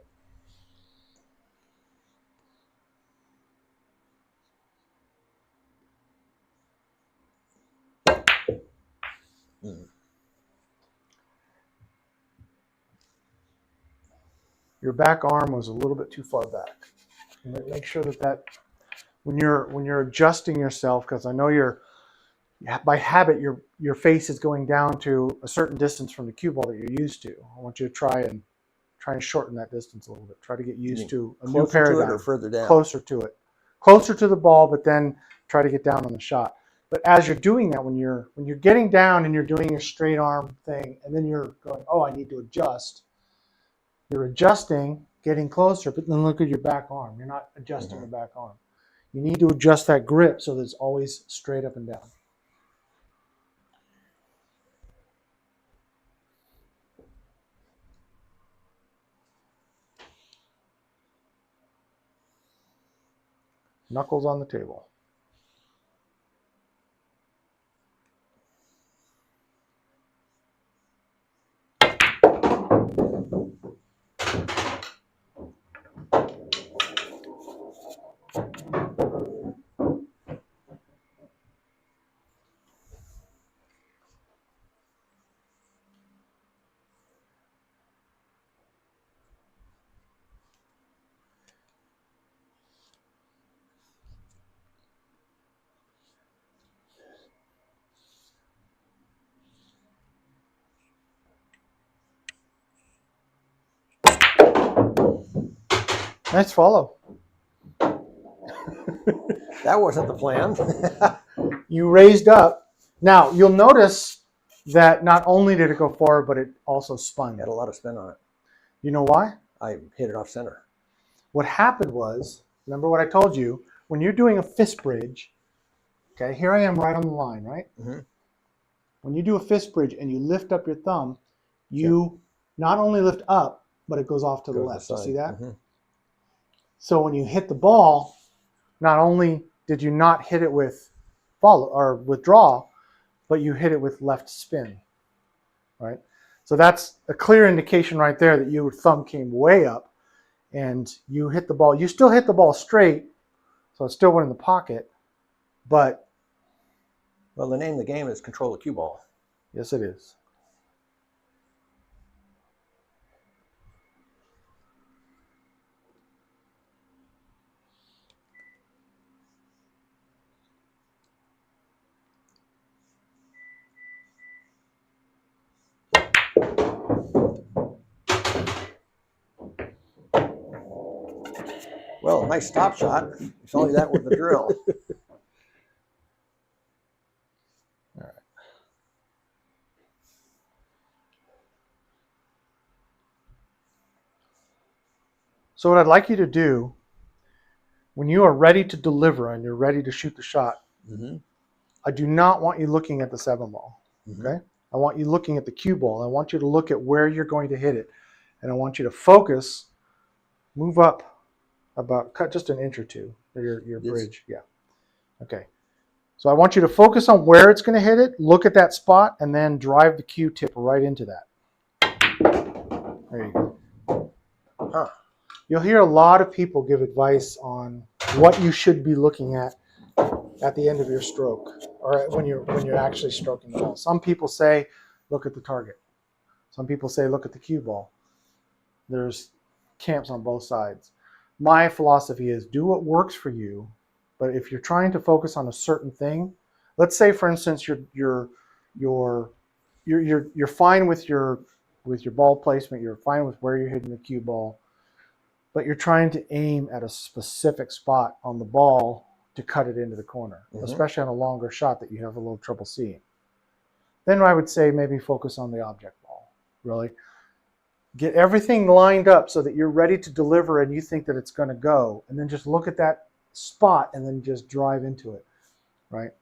Your back arm was a little bit too far back. Make sure that when you're adjusting yourself, because I know by habit your face is going down to a certain distance from the cue ball that you're used to. I want you to try and shorten that distance a little bit. Try to get used to a new paradigm. Closer to it or further down? Closer to it. Closer to the ball, but then try to get down on the shot. But as you're doing that, when you're getting down and you're doing your straight arm thing, and then you're going, oh, I need to adjust. You're adjusting, getting closer, but then look at your back arm. You're not adjusting the back arm. You need to adjust that grip so that it's always straight up and down. Knuckles on the table. Nice follow. That wasn't the plan. You raised up. Now, you'll notice that not only did it go forward, but it also spun. Had a lot of spin on it. You know why? I hit it off center. What happened was, remember what I told you, when you're doing a fist bridge, okay, here I am right on the line, right? Mm-hmm. When you do a fist bridge and you lift up your thumb, you not only lift up, but it goes off to the left. You see that? Mm-hmm. So when you hit the ball, not only did you not hit it with follow or withdraw, but you hit it with left spin, right? So that's a clear indication right there that your thumb came way up and you hit the ball. You still hit the ball straight, so it still went in the pocket, but... Well, the name of the game is control the cue ball. Yes, it is. Well, nice stop shot. If only that were the drill. All right. So what I'd like you to do when you are ready to deliver and you're ready to shoot the shot, Mm-hmm. I do not want you looking at the 7-ball. Mm-hmm. Okay? I want you looking at the cue ball. I want you to look at where you're going to hit it. And I want you to focus, move up about, cut just an inch or two, your This? bridge. Yeah. Okay. So I want you to focus on where it's going to hit it, look at that spot, and then drive the cue tip right into that. There you go. Huh. You'll hear a lot of people give advice on what you should be looking at the end of your stroke, or when you're actually stroking the ball. Some people say, look at the target. Some people say, look at the cue ball. There's camps on both sides. My philosophy is do what works for you, but if you're trying to focus on a certain thing, let's say, for instance, you're fine with your ball placement, you're fine with where you're hitting the cue ball, but you're trying to aim at a specific spot on the ball to cut it into the corner, especially on a longer shot that you have a little trouble seeing. Then I would say maybe focus on the object ball, really. Get everything lined up so that you're ready to deliver and you think that it's going to go, and then just look at that spot and then just drive into it, right?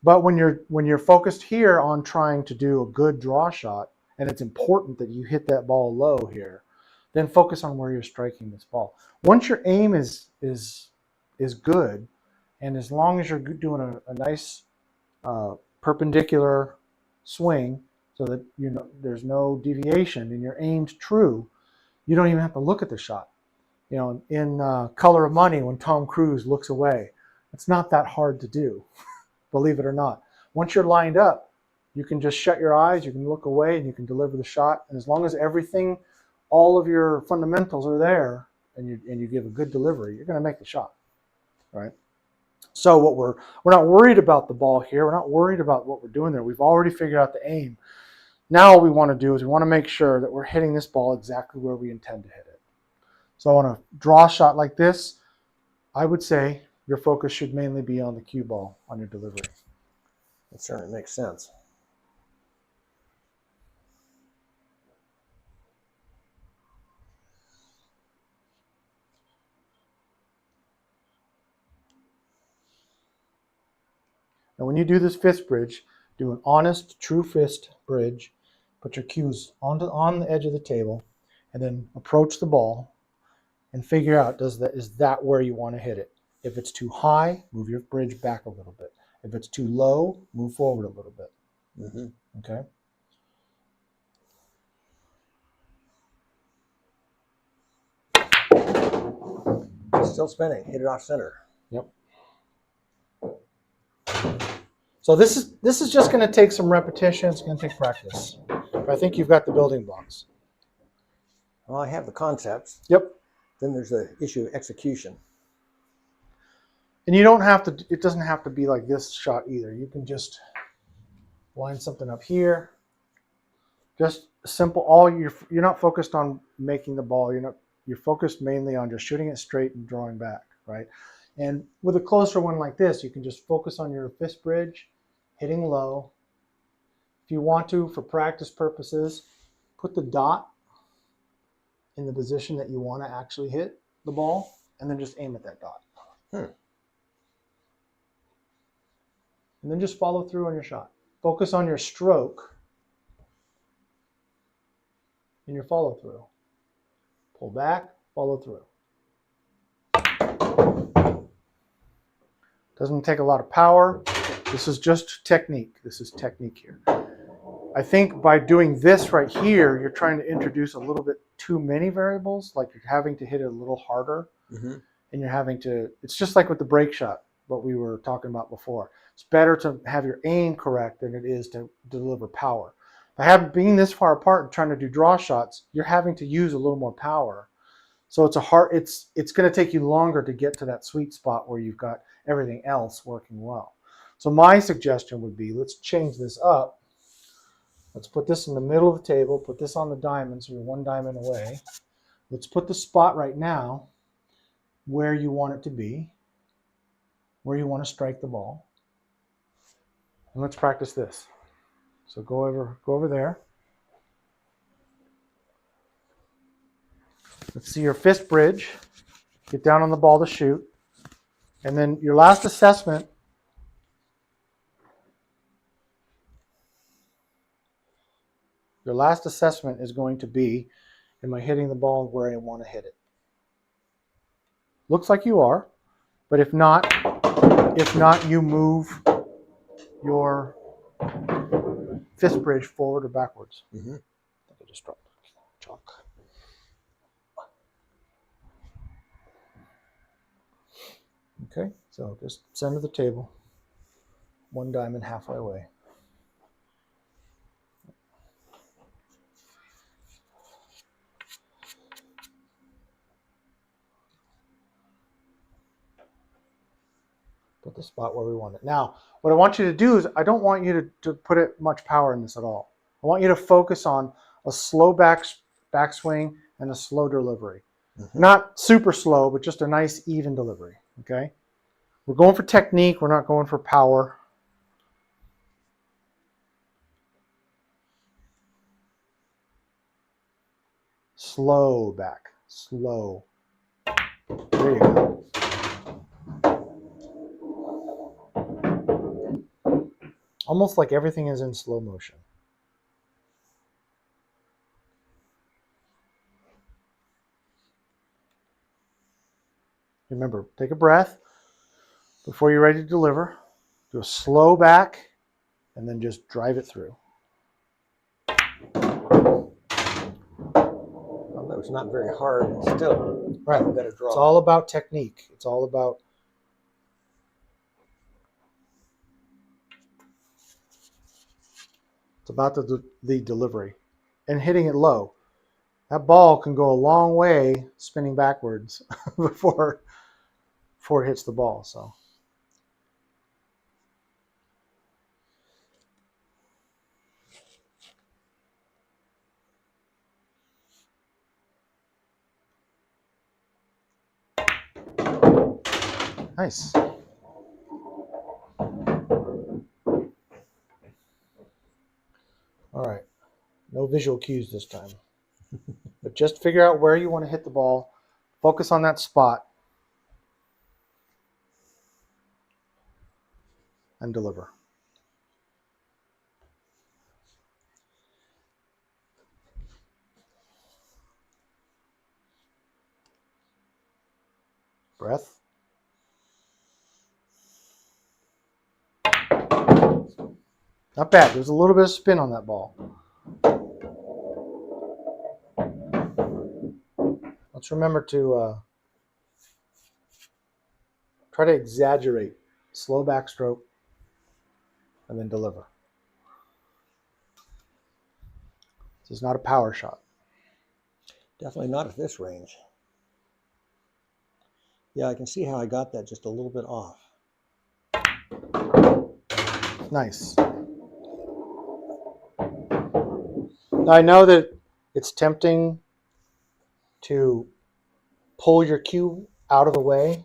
But when you're focused here on trying to do a good draw shot, and it's important that you hit that ball low here, then focus on where you're striking this ball. Once your aim is good, and as long as you're doing a nice perpendicular swing so that there's no deviation and your aim's true, you don't even have to look at the shot. In Color of Money, when Tom Cruise looks away, it's not that hard to do, believe it or not. Once you're lined up, you can just shut your eyes, you can look away, and you can deliver the shot. And as long as everything, all of your fundamentals are there, and you give a good delivery, you're going to make the shot, right? So we're not worried about the ball here. We're not worried about what we're doing there. We've already figured out the aim. Now all we want to do is we want to make sure that we're hitting this ball exactly where we intend to hit it. So on a draw shot like this, I would say your focus should mainly be on the cue ball on your delivery. That certainly makes sense. Now when you do this fist bridge, do an honest, true fist bridge. Put your cues on the edge of the table, and then approach the ball and figure out, is that where you want to hit it? If it's too high, move your bridge back a little bit. If it's too low, move forward a little bit. Mm-hmm. Okay? Still spinning. Hit it off center. Yep. So this is just going to take some repetition. It's going to take practice. But I think you've got the building blocks. Well, I have the concepts. Yep. Then there's the issue of execution. And you don't have to, it doesn't have to be like this shot either. You can just line something up here. Just simple, you're not focused on making the ball. You're focused mainly on just shooting it straight and drawing back, right? And with a closer one like this, you can just focus on your fist bridge, hitting low. If you want to, for practice purposes, put the dot in the position that you want to actually hit the ball, and then just aim at that dot. And then just follow through on your shot. Focus on your stroke and your follow through. Pull back, follow through. Doesn't take a lot of power. This is just technique. This is technique here. I think by doing this right here, you're trying to introduce a little bit too many variables, like you're having to hit it a little harder. Mm-hmm. And you're having to, it's just like with the break shot, what we were talking about before. It's better to have your aim correct than it is to deliver power. By being this far apart and trying to do draw shots, you're having to use a little more power. So it's going to take you longer to get to that sweet spot where you've got everything else working well. So my suggestion would be, let's change this up. Let's put this in the middle of the table, put this on the diamond, so you're one diamond away. Let's put the spot right now where you want it to be, where you want to strike the ball. And let's practice this. So go over there. Let's see your fist bridge. Get down on the ball to shoot. And then your last assessment is going to be, am I hitting the ball where I want to hit it? Looks like you are, but if not, you move your fist bridge forward or backwards. Mm-hmm. I think I just dropped chalk. Okay, so just center the table, one diamond halfway away. Put the spot where we want it. Now, what I want you to do is, I don't want you to put it much power in this at all. I want you to focus on a slow backswing and a slow delivery. Mm-hmm. Not super slow, but just a nice even delivery, okay? We're going for technique, we're not going for power. Slow back, slow. There you go. Almost like everything is in slow motion. Remember, take a breath before you're ready to deliver. Do a slow back, and then just drive it through. Well, that was not very hard, and still, Right. a better draw. It's all about technique. It's all about the delivery and hitting it low. That ball can go a long way spinning backwards before it hits the ball. So. Nice. All right. No visual cues this time. But just figure out where you want to hit the ball. Focus on that spot. And deliver. Breath. Not bad. There's a little bit of spin on that ball. Let's remember to try to exaggerate. Slow backstroke and then deliver. This is not a power shot. Definitely not at this range. Yeah, I can see how I got that just a little bit off. Nice. Now I know that it's tempting to pull your cue out of the way,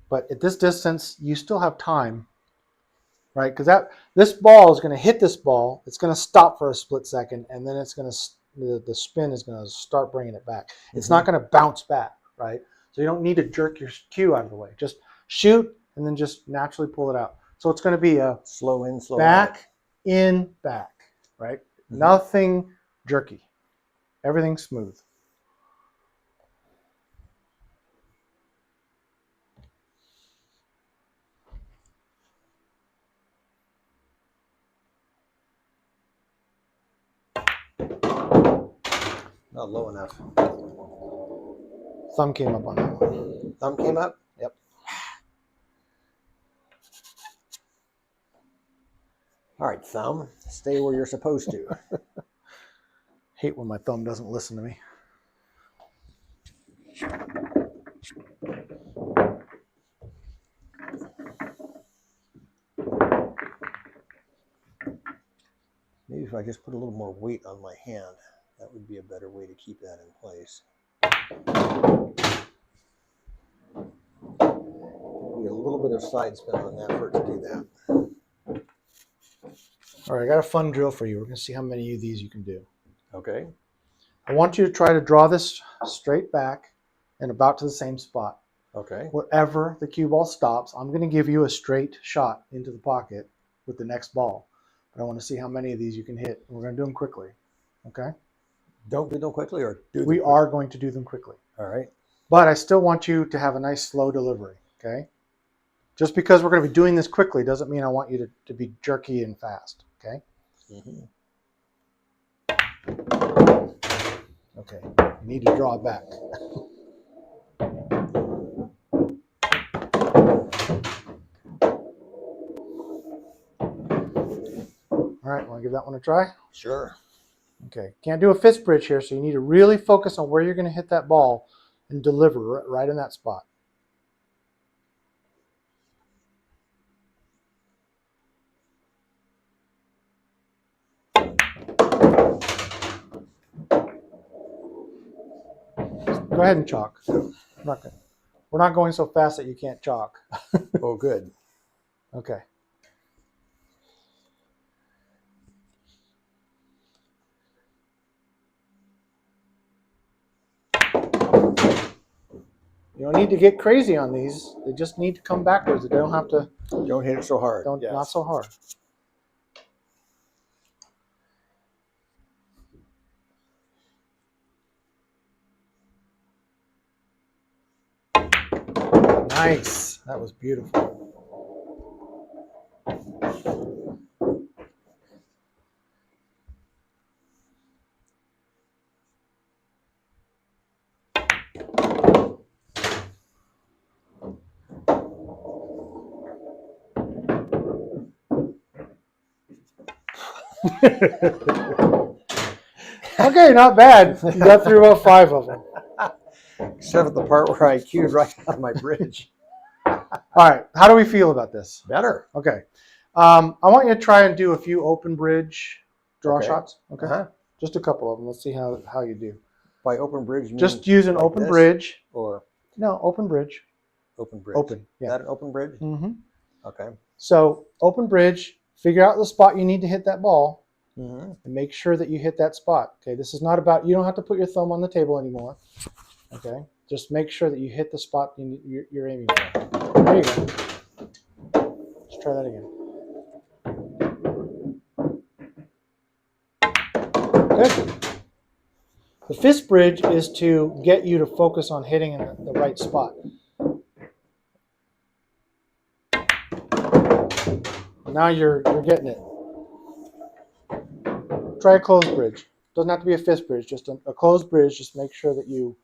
but at this distance, you still have time, right? Because this ball is going to hit this ball. It's going to stop for a split second, and then it's going to the spin is going to start bringing it back. It's not going to bounce back, right? So you don't need to jerk your cue out of the way. Just shoot and then just naturally pull it out. So it's going to be a slow in, slow back, out. in, back, right? Mm-hmm. Nothing jerky. Everything smooth. Not low enough. Thumb came up on that one. Thumb came up? Yep. All right, thumb, stay where you're supposed to. Hate when my thumb doesn't listen to me. Maybe if I just put a little more weight on my hand, that would be a better way to keep that in place. Maybe a little bit of side spin on that for it to do that. All right, I got a fun drill for you. We're going to see how many of these you can do. Okay. I want you to try to draw this straight back and about to the same spot. Okay. Wherever the cue ball stops, I'm going to give you a straight shot into the pocket with the next ball. But I want to see how many of these you can hit. We're going to do them quickly. Okay? Don't do them quickly or do them We quickly? are going to do them quickly. All right. But I still want you to have a nice slow delivery. Okay? Just because we're going to be doing this quickly doesn't mean I want you to be jerky and fast. Okay? Mm-hmm. Okay. You need to draw it back. All right, want to give that one a try? Sure. Okay, can't do a fist bridge here, so you need to really focus on where you're going to hit that ball and deliver right in that spot. Go ahead and chalk. We're not going so fast that you can't chalk. Oh, good. Okay. You don't need to get crazy on these. They just need to come backwards. They don't have to. Don't hit it so hard. Yes. Not so hard. Nice. That was beautiful. Okay, not bad. You got through about 5 of them. Except for the part where I cued right out of my bridge. All right, how do we feel about this? Better. Okay. I want you to try and do a few open bridge draw shots. Okay. Uh-huh. Just a couple of them. Let's see how you do. By open bridge, you mean Just use an like open this? bridge. Or No, open bridge. open bridge. Open. Is Yeah. that an open bridge? Mm-hmm. Okay. So open bridge. Figure out the spot you need to hit that ball, Mm-hmm. and make sure that you hit that spot. Okay. This is not about. You don't have to put your thumb on the table anymore. Okay. Just make sure that you hit the spot you're aiming for. There you go. Let's try that again. Good. The fist bridge is to get you to focus on hitting in the right spot. Now you're getting it. Try a closed bridge. Doesn't have to be a fist bridge, just a closed bridge. Just make sure that you're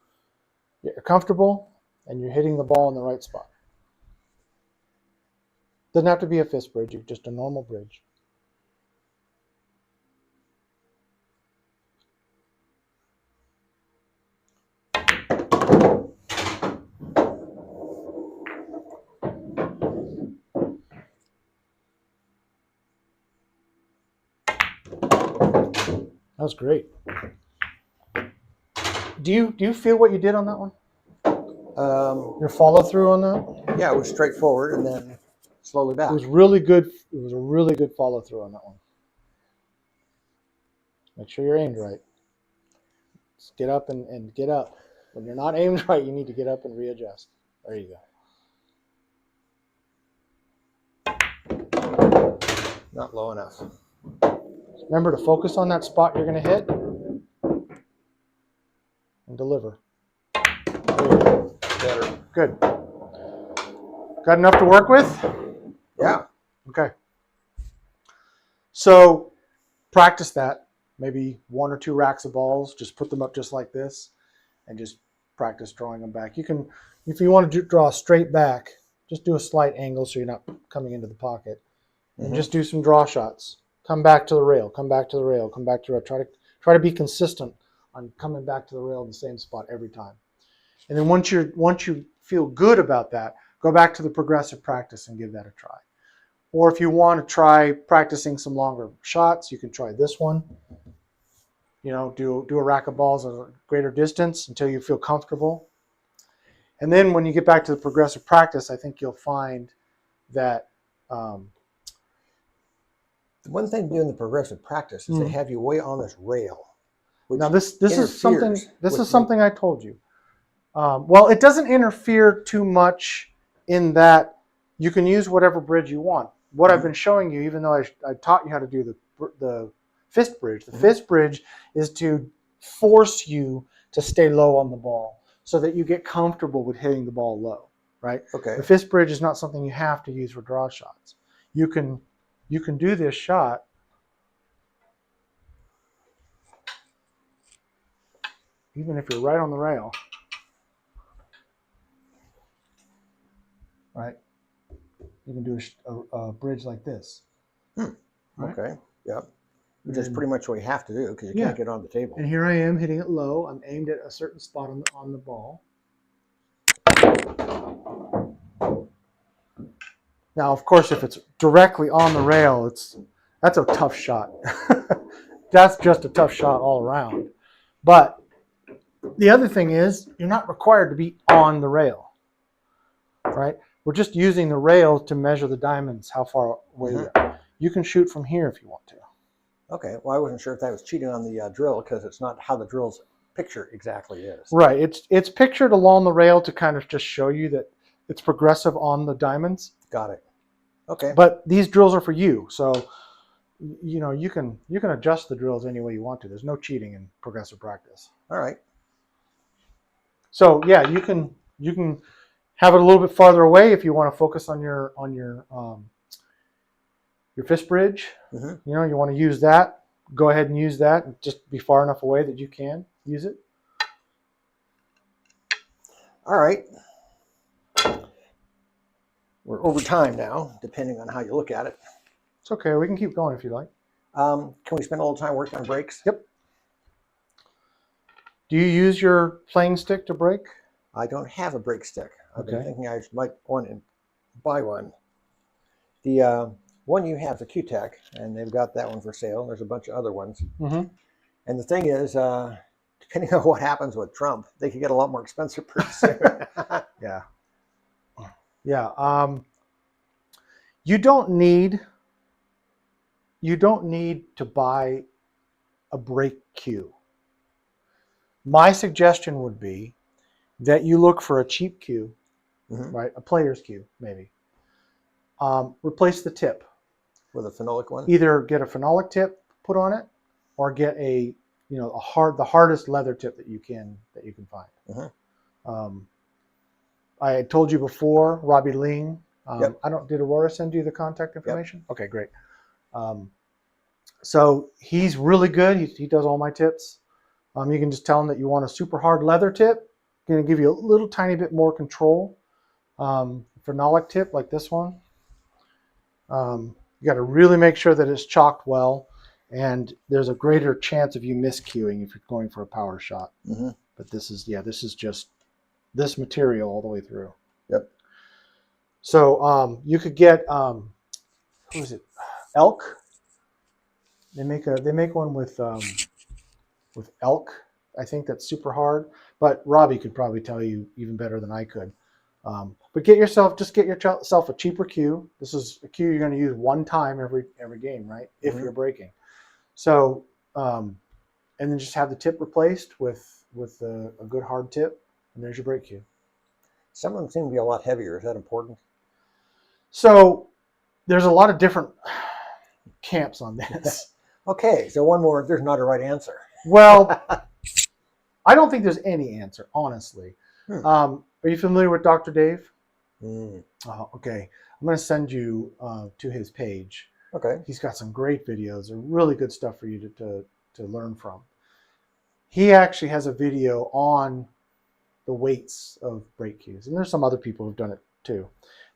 comfortable and you're hitting the ball in the right spot. Doesn't have to be a fist bridge, just a normal bridge. That was great. Do you feel what you did on that one? Your follow through on that? Yeah, it was straightforward and then slowly back. It was really good. It was a really good follow through on that one. Make sure you're aimed right. Just get up and get up. When you're not aimed right, you need to get up and readjust. There you go. Not low enough. Remember to focus on that spot you're going to hit and deliver. There you go. Better. Good. Got enough to work with? Yeah. Okay. So practice that. Maybe 1 or 2 racks of balls. Just put them up just like this and just practice drawing them back. You can, if you want to draw straight back, just do a slight angle so you're not coming into the pocket. And just do some draw shots. Come back to the rail, come back to the rail, come back to the rail. Try to be consistent on coming back to the rail in the same spot every time. And then once you feel good about that, go back to the progressive practice and give that a try. Or if you want to try practicing some longer shots, you can try this one. You know, do a rack of balls at a greater distance until you feel comfortable. And then when you get back to the progressive practice, I think you'll find that The one thing doing the progressive practice is they have you way on this rail. Now this is something I told you. Well, it doesn't interfere too much in that you can use whatever bridge you want. What I've been showing you, even though I taught you how to do the fist bridge, the fist bridge is to force you to stay low on the ball so that you get comfortable with hitting the ball low, right? Okay. The fist bridge is not something you have to use for draw shots. You can do this shot even if you're right on the rail, right? You can do a bridge like this. Right? Okay. Yep. Which is pretty much what you have to do because you Yeah. can't get on the table. And here I am hitting it low. I'm aimed at a certain spot on the ball. Now, of course, if it's directly on the rail, that's a tough shot. That's just a tough shot all around. But the other thing is, you're not required to be on the rail, right? We're just using the rail to measure the diamonds, how far away they are. You can shoot from here if you want to. Okay. Well, I wasn't sure if that was cheating on the drill because it's not how the drill's picture exactly is. Right. It's pictured along the rail to kind of just show you that it's progressive on the diamonds. Got it. Okay. But these drills are for you, so you know you can adjust the drills any way you want to. There's no cheating in progressive practice. All right. So yeah, you can have it a little bit farther away if you want to focus on your fist bridge. You know, you want to use that. Go ahead and use that. And just be far enough away that you can use it. All right. We're over time now, depending on how you look at it. It's okay. We can keep going if you like. Can we spend a little time working on breaks? Yep. Do you use your playing stick to break? I don't have a break stick. I've been Okay. thinking I might want to buy one. The one you have, the Q-Tech, and they've got that one for sale. There's a bunch of other ones. Mm-hmm. And the thing is, depending on what happens with Trump, they could get a lot more expensive pretty soon. Yeah. Yeah. You don't need to buy a break cue. My suggestion would be that you look for a cheap cue, right? A player's cue, maybe. Replace the tip. With a phenolic one? Either get a phenolic tip put on it, or get the hardest leather tip that you can find. I had told you before, Robbie Ling. Yep. Did Aurora send you the contact information? Yep. Okay, great. So he's really good. He does all my tips. You can just tell him that you want a super hard leather tip. Going to give you a little tiny bit more control. Phenolic tip like this one. You got to really make sure that it's chalked well, and there's a greater chance of you miscuing if you're going for a power shot. But this is just this material all the way through. Yep. So you could get who is it? Elk. They make one with elk. I think that's super hard, but Robbie could probably tell you even better than I could. But get yourself a cheaper cue. This is a cue you're going to use one time every game, right? If you're breaking. So and then just have the tip replaced with a good hard tip, and there's your break cue. Some of them seem to be a lot heavier. Is that important? So there's a lot of different camps on this. Okay, so one more. There's not a right answer. Well, I don't think there's any answer, honestly. Are you familiar with Dr. Dave? Oh, okay. I'm going to send you to his page. Okay. He's got some great videos. They're really good stuff for you to learn from. He actually has a video on the weights of break cues, and there's some other people who've done it too.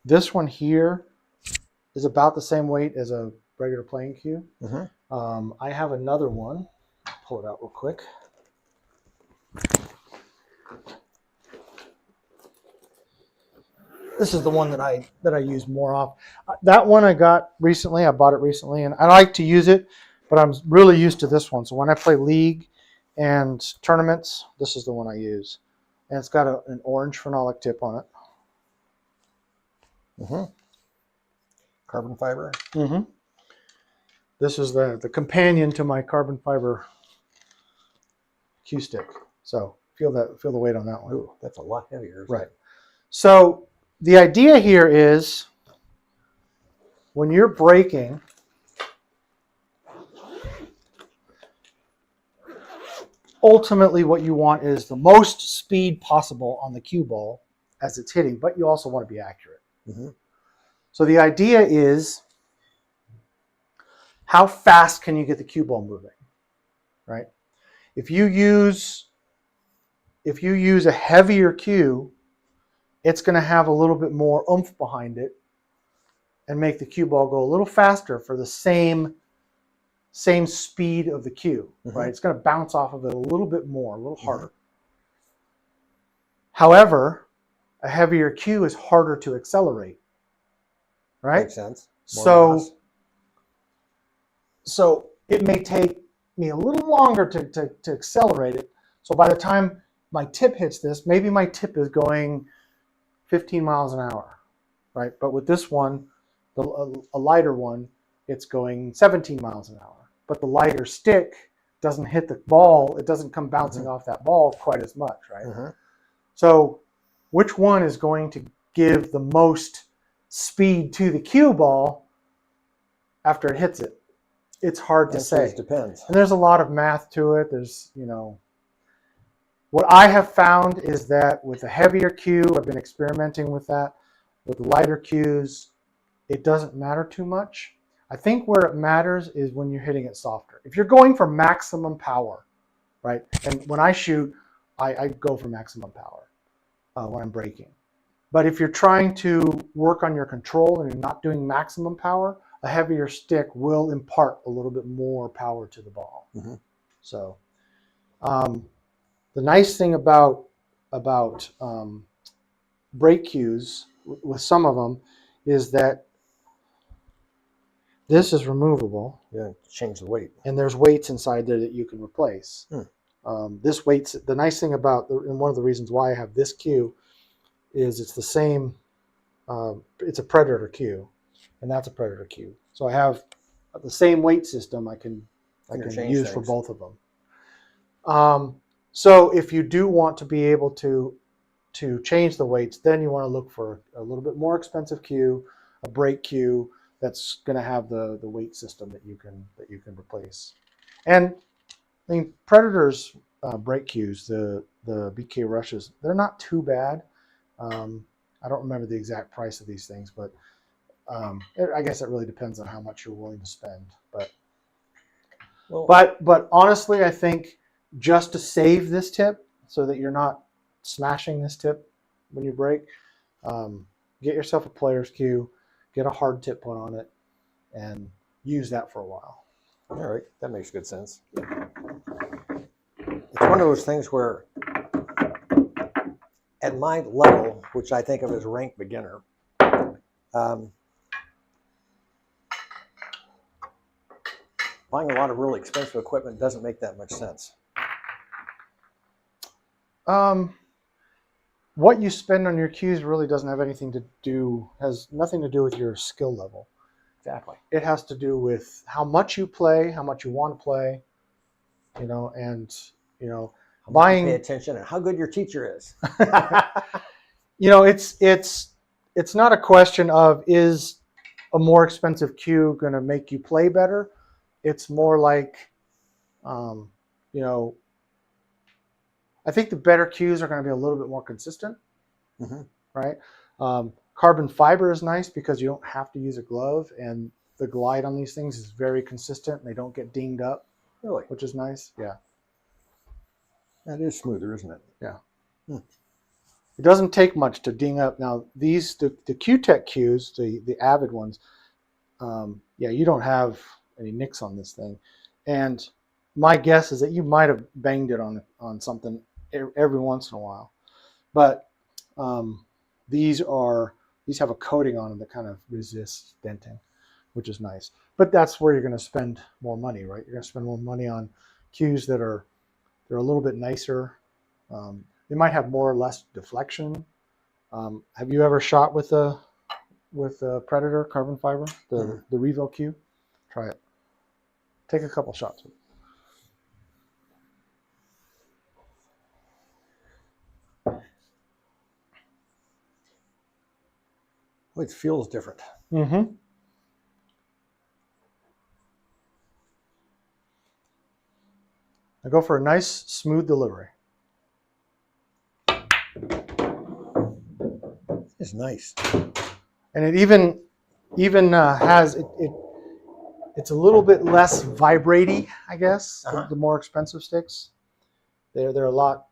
This one here is about the same weight as a regular playing cue. I have another one. I'll pull it out real quick. This is the one that I use more of. That one I got recently. I bought it recently, and I like to use it, but I'm really used to this one. So when I play league and tournaments, this is the one I use, and it's got an orange phenolic tip on it. Carbon fiber. This is the companion to my carbon fiber cue stick. So Feel the weight on that one. Ooh, that's a lot heavier. Isn't Right. it? So the idea here is when you're braking, ultimately what you want is the most speed possible on the cue ball as it's hitting, but you also want to be accurate. Mm-hmm. So the idea is how fast can you get the cue ball moving, right? If you use a heavier cue, it's going to have a little bit more oomph behind it and make the cue ball go a little faster for the same speed of the cue, right? It's going to bounce off of it a little bit more, a little harder. However, a heavier cue is harder to accelerate, right? Makes sense. More mass. So it may take me a little longer to accelerate it. So by the time my tip hits this, maybe my tip is going 15 miles an hour, right? But with this one, a lighter one, it's going 17 miles an hour. But the lighter stick doesn't hit the ball. It doesn't come bouncing off that ball quite as much, right? So which one is going to give the most speed to the cue ball after it hits it? It's hard to say. It depends. And there's a lot of math to it. There's, what I have found is that with a heavier cue, I've been experimenting with that. With lighter cues, it doesn't matter too much. I think where it matters is when you're hitting it softer. If you're going for maximum power, right? And when I shoot, I go for maximum power when I'm braking. But if you're trying to work on your control and you're not doing maximum power, a heavier stick will impart a little bit more power to the ball. So the nice thing about brake cues with some of them is that this is removable. Yeah, change the weight. And there's weights inside there that you can replace. This weight's the nice thing about, and one of the reasons why I have this cue is it's the same. It's a Predator cue, and that's a Predator cue. So I have the same weight system I can use for both of them. So if you do want to be able to change the weights, then you want to look for a little bit more expensive cue, a brake cue that's going to have the weight system that you can replace. And I mean, Predator's brake cues, the BK Rushes, they're not too bad. I don't remember the exact price of these things, but I guess it really depends on how much you're willing to spend. But honestly, I think just to save this tip, so that you're not smashing this tip when you brake, get yourself a player's cue, get a hard tip put on it, and use that for a while. All right, that makes good sense. It's one of those things where, at my level, which I think of as rank beginner, buying a lot of really expensive equipment doesn't make that much sense. What you spend on your cues really doesn't have anything to do, has nothing to do with your skill level. Exactly. It has to do with how much you play, how much you want to play, and How much buying. you pay attention and how good your teacher is. It's not a question of is a more expensive cue going to make you play better. It's more like, I think the better cues are going to be a little bit more consistent, right? Carbon fiber is nice because you don't have to use a glove, and the glide on these things is very consistent, and they don't get dinged up. Really? Which is nice. Yeah. That is smoother, isn't it? Yeah. It doesn't take much to ding up. Now, the Q-Tech cues, the Avid ones, you don't have any nicks on this thing. And my guess is that you might have banged it on something every once in a while. But these have a coating on them that kind of resists denting, which is nice. But that's where you're going to spend more money, right? You're going to spend more money on cues they're a little bit nicer. They might have more or less deflection. Have you ever shot with a Predator carbon fiber, the Revo cue? Try it. Take a couple shots with it. It feels different. Mm-hmm. I go for a nice, smooth delivery. It's nice. And it even has it's a little bit less vibraty, I guess. The more expensive sticks, they're a lot.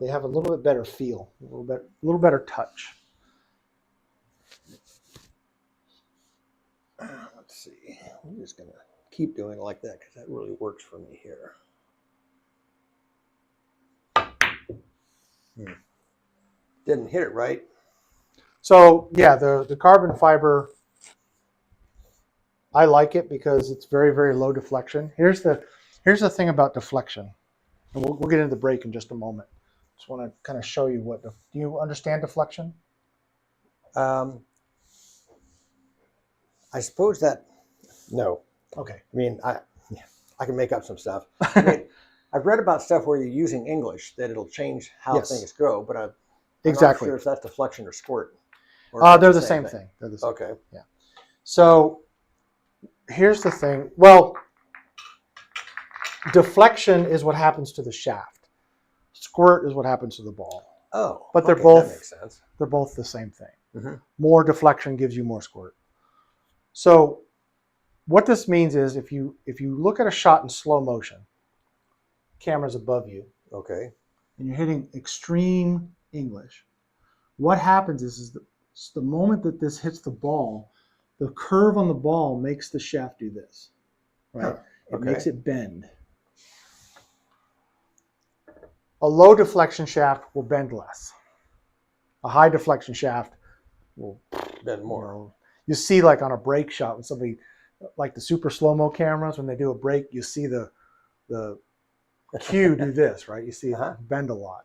They have a little bit better feel, a little better touch. Let's see. I'm just gonna keep doing it like that because that really works for me here. Didn't hit it right. So yeah, the carbon fiber, I like it because it's very, very low deflection. Here's the thing about deflection, and we'll get into the break in just a moment. Just want to kind of show you do you understand deflection? I suppose that no. Okay. I mean, I can make up some stuff. I mean, I've read about stuff where you're using English that it'll change how things go, but I'm Exactly. not sure if that's deflection or squirt. They're the same thing. They're the same. Okay. Yeah. So here's the thing. Well, deflection is what happens to the shaft. Squirt is what happens to the ball. Oh. But they're okay, both that makes sense. They're both the same thing. Mm-hmm. More deflection gives you more squirt. So what this means is if you look at a shot in slow motion, camera's above you, Okay. and you're hitting extreme English, what happens is the moment that this hits the ball, the curve on the ball makes the shaft do this, right? It makes it bend. A low deflection shaft will bend less. A high deflection shaft will Bend more. You see, like on a break shot, when somebody, like the super slow-mo cameras, when they do a break, you see the cue do this, right? You see it bend a lot,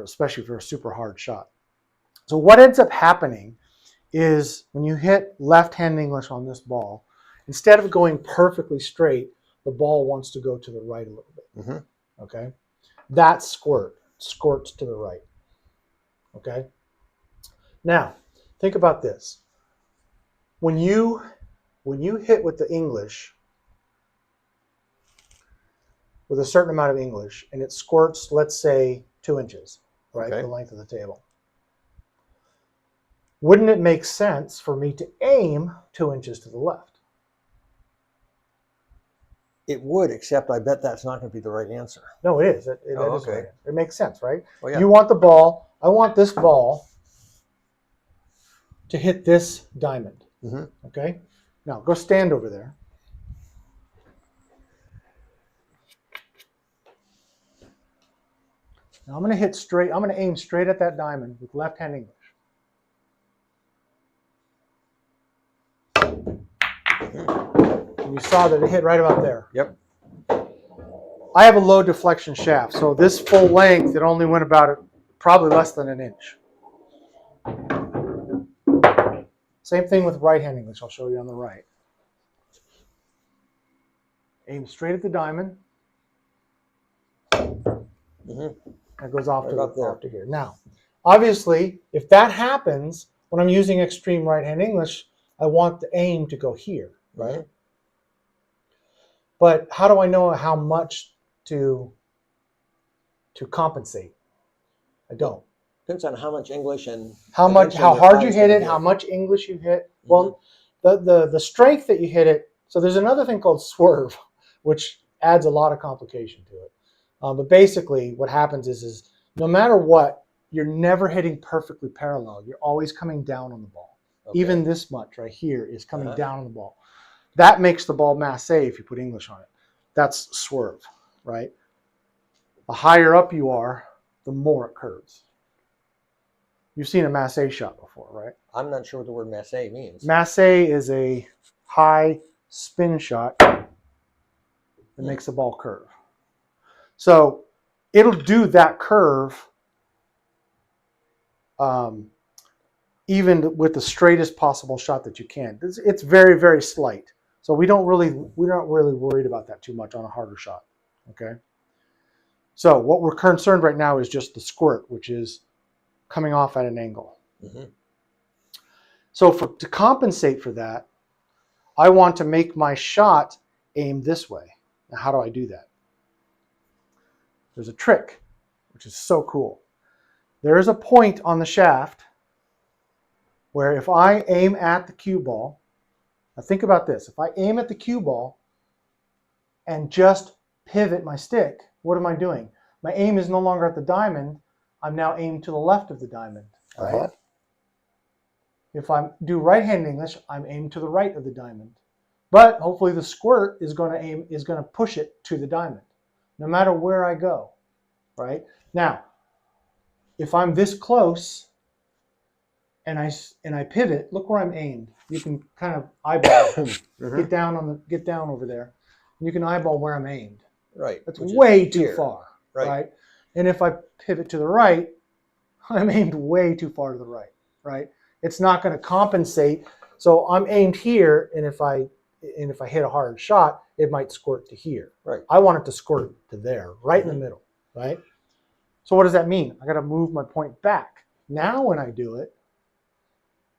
especially for a super hard shot. So what ends up happening is when you hit left-hand English on this ball, instead of going perfectly straight, the ball wants to go to the right a little bit. Mm-hmm. Okay, that's squirts to the right. Okay. Now, think about this. When you hit with the English, with a certain amount of English, and it squirts, let's say 2 inches, right, the length of the table. Wouldn't it make sense for me to aim 2 inches to the left? It would, except I bet that's not going to be the right answer. No, it is. That is okay. right. It makes sense, right? Well, yeah. You want the ball. I want this ball to hit this diamond. Mm-hmm. Okay? Now, go stand over there. Now I'm going to hit straight. I'm going to aim straight at that diamond with left-hand English. And you saw that it hit right about there. Yep. I have a low deflection shaft, so this full length, it only went about probably less than an inch. Same thing with right-hand English. I'll show you on the right. Aim straight at the diamond. Mm-hmm. That goes off to here. Now, obviously, if that happens when I'm using extreme right-hand English, I want the aim to go here, right? Mm-hmm. But how do I know how much to compensate? I don't. Depends on how much English and how hard you hit it, how much English you hit. Well, the strength that you hit it. So there's another thing called swerve, which adds a lot of complication to it. But basically, what happens is no matter what, you're never hitting perfectly parallel. You're always coming down on the ball. Okay. Even this much right here is coming down on the ball. That makes the ball massé if you put English on it. That's swerve, right? The higher up you are, the more it curves. You've seen a massé shot before, right? I'm not sure what the word massé means. Massé is a high spin shot that makes the ball curve. So it'll do that curve even with the straightest possible shot that you can. It's very, very slight. So we're not really worried about that too much on a harder shot. Okay. So what we're concerned right now is just the squirt, which is coming off at an angle. Mm-hmm. So to compensate for that, I want to make my shot aim this way. Now, how do I do that? There's a trick, which is so cool. There is a point on the shaft where if I aim at the cue ball, now think about this. If I aim at the cue ball and just pivot my stick, what am I doing? My aim is no longer at the diamond. I'm now aimed to the left of the diamond. Right? Uh-huh. If I do right-hand English, I'm aimed to the right of the diamond. But hopefully the squirt is going to push it to the diamond, no matter where I go. Right? Now, if I'm this close and I pivot, look where I'm aimed. You can kind of eyeball. Get down over there. You can eyeball where I'm aimed. Right. That's way too far. Right. Right. And if I pivot to the right, I'm aimed way too far to the right. Right. It's not going to compensate. So I'm aimed here, and if I hit a hard shot, it might squirt to here. Right. I want it to squirt to there, right in the middle. Right. So what does that mean? I got to move my point back. Now when I do it,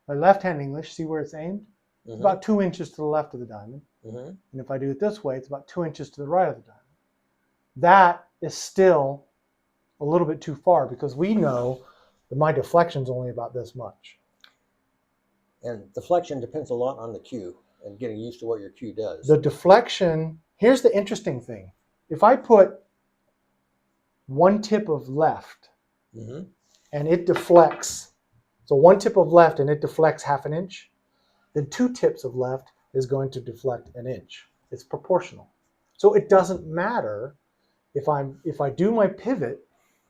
my left-hand English, see where it's aimed? It's about 2 inches to the left of the diamond. And if I do it this way, it's about 2 inches to the right of the diamond. That is still a little bit too far because we know that my deflection is only about this much. And deflection depends a lot on the cue and getting used to what your cue does. The deflection, here's the interesting thing. If I put one tip of left and it deflects, so one tip of left and it deflects 1/2 inch, then 2 tips of left is going to deflect 1 inch. It's proportional. So it doesn't matter if I do my pivot,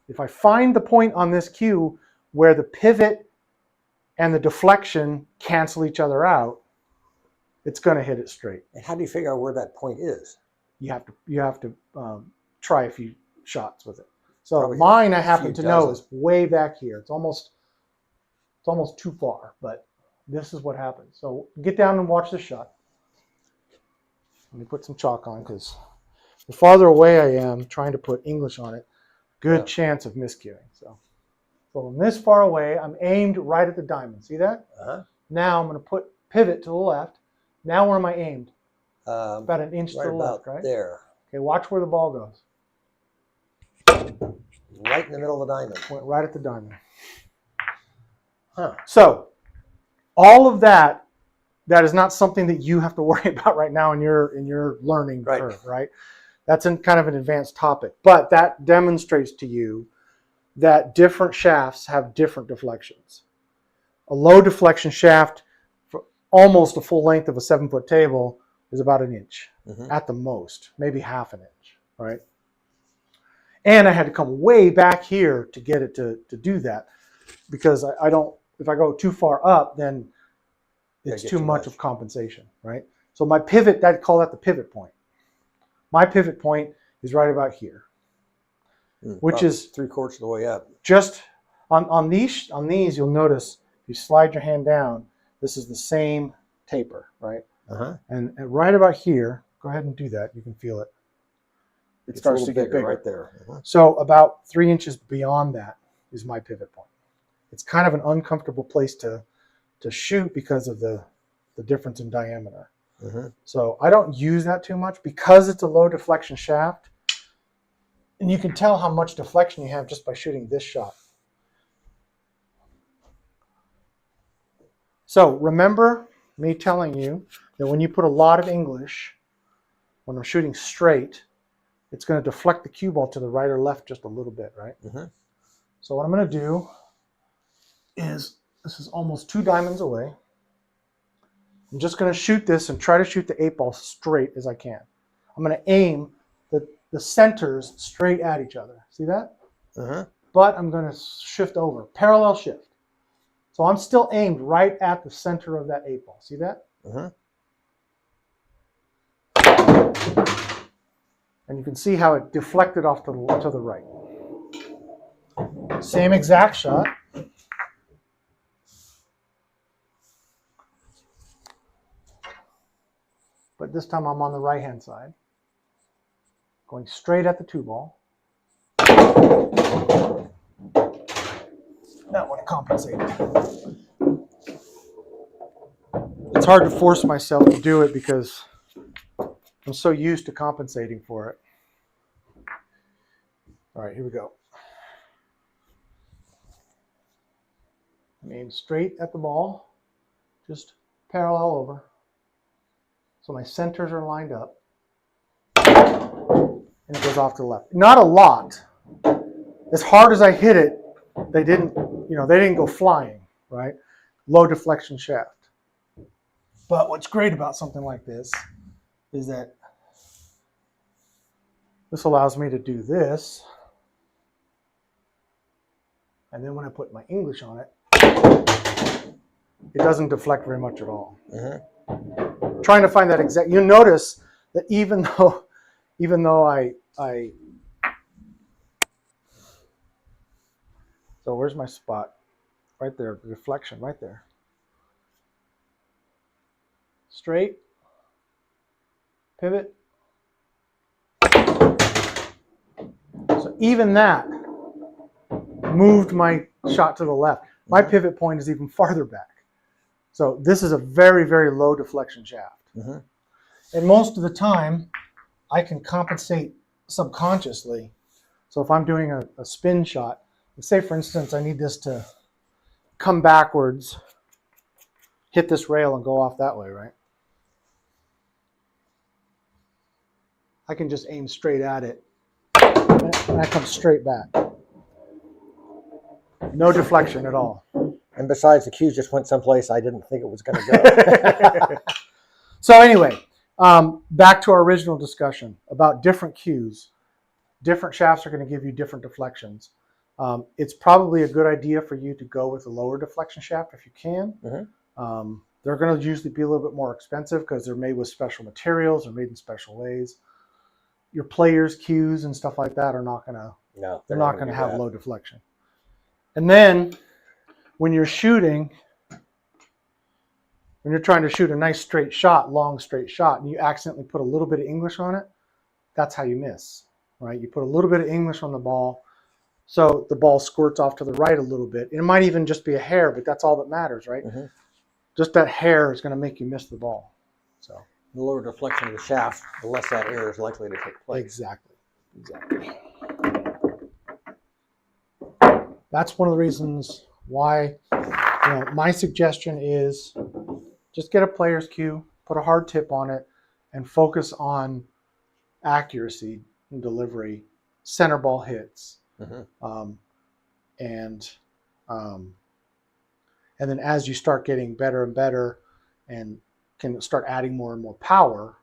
if I find the point on this cue where the pivot and the deflection cancel each other out, it's going to hit it straight. And how do you figure out where that point is? You have to try a few shots with it. So Probably mine, I happen to know, dozen. is way back here. It's almost too far, but this is what happens. So get down and watch the shot. Let me put some chalk on because the farther away I am trying to put English on it, good chance of miscuing. So from this far away, I'm aimed right at the diamond. See that? Now I'm going to pivot to the left. Now where am I aimed? About 1 inch to the left, right? There. Okay, watch where the ball goes. Right in the middle of the diamond. Went right at the diamond. So all of that is not something that you have to worry about right now in your learning curve, right? That's kind of an advanced topic, but that demonstrates to you that different shafts have different deflections. A low deflection shaft for almost the full length of a 7-foot table is about 1 inch at the most, maybe 1/2 inch, right? And I had to come way back here to get it to do that because I don't, if I go too far up, then it's too much of compensation, right? So my pivot, I'd call that the pivot point. My pivot point is right about here, which is 3/4 of the way up. just on these, you'll notice if you slide your hand down, this is the same taper, right? And right about here, go ahead and do that. You can feel it. It starts to get bigger right there. So about 3 inches beyond that is my pivot point. It's kind of an uncomfortable place to shoot because of the difference in diameter. So I don't use that too much because it's a low deflection shaft. And you can tell how much deflection you have just by shooting this shot. So remember me telling you that when you put a lot of English, when I'm shooting straight, it's going to deflect the cue ball to the right or left just a little bit, right? So what I'm going to do is, this is almost 2 diamonds away. I'm just going to shoot this and try to shoot the 8 ball straight as I can. I'm going to aim the centers straight at each other. See that? But I'm going to shift over, parallel shift. So I'm still aimed right at the center of that 8 ball. See that? And you can see how it deflected off to the right. Same exact shot. But this time I'm on the right-hand side, going straight at the 2 ball. That one compensated. it's hard to force myself to do it because I'm so used to compensating for it. All right, here we go. Aim straight at the ball, just parallel over. So my centers are lined up. And it goes off to the left. Not a lot. As hard as I hit it, they didn't go flying, right? Low deflection shaft. But what's great about something like this is that this allows me to do this. And then when I put my English on it, it doesn't deflect very much at all. Mm-hmm. Trying to find that exact, you notice that even though I so where's my spot? Right there, the deflection right there. Straight, pivot. So even that moved my shot to the left. My pivot point is even farther back. So this is a very, very low deflection shaft. Mm-hmm. And most of the time, I can compensate subconsciously. So if I'm doing a spin shot, let's say for instance, I need this to come backwards, hit this rail and go off that way, right? I can just aim straight at it and I come straight back. No deflection at all. And besides, the cues just went someplace I didn't think it was going to go. So anyway, back to our original discussion about different cues. Different shafts are going to give you different deflections. It's probably a good idea for you to go with a lower deflection shaft if you can. Mm-hmm. They're going to usually be a little bit more expensive because they're made with special materials, they're made in special ways. Your players' cues and stuff like that are not going to. No, they're not going to have low deflection. And then when you're shooting, when you're trying to shoot a nice straight shot, long straight shot, and you accidentally put a little bit of English on it, that's how you miss, right? You put a little bit of English on the ball, so the ball squirts off to the right a little bit. It might even just be a hair, but that's all that matters, right? Mm-hmm. Just that hair is going to make you miss the ball. So the lower deflection of the shaft, the less that error is likely to take place. Exactly. That's one of the reasons why, my suggestion is just get a player's cue, put a hard tip on it, and focus on accuracy and delivery, center ball hits. Mm-hmm. And then as you start getting better and better and can start adding more and more power,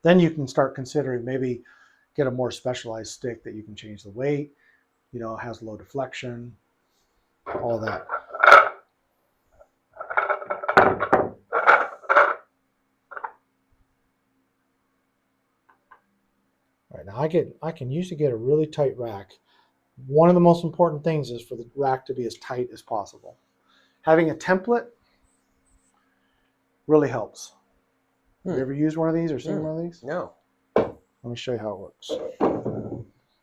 then you can start considering maybe get a more specialized stick that you can change the weight, has low deflection, all that. All right, now I can usually get a really tight rack. One of the most important things is for the rack to be as tight as possible. Having a template really helps. Have you ever used one of these or seen one of these? No. Let me show you how it works.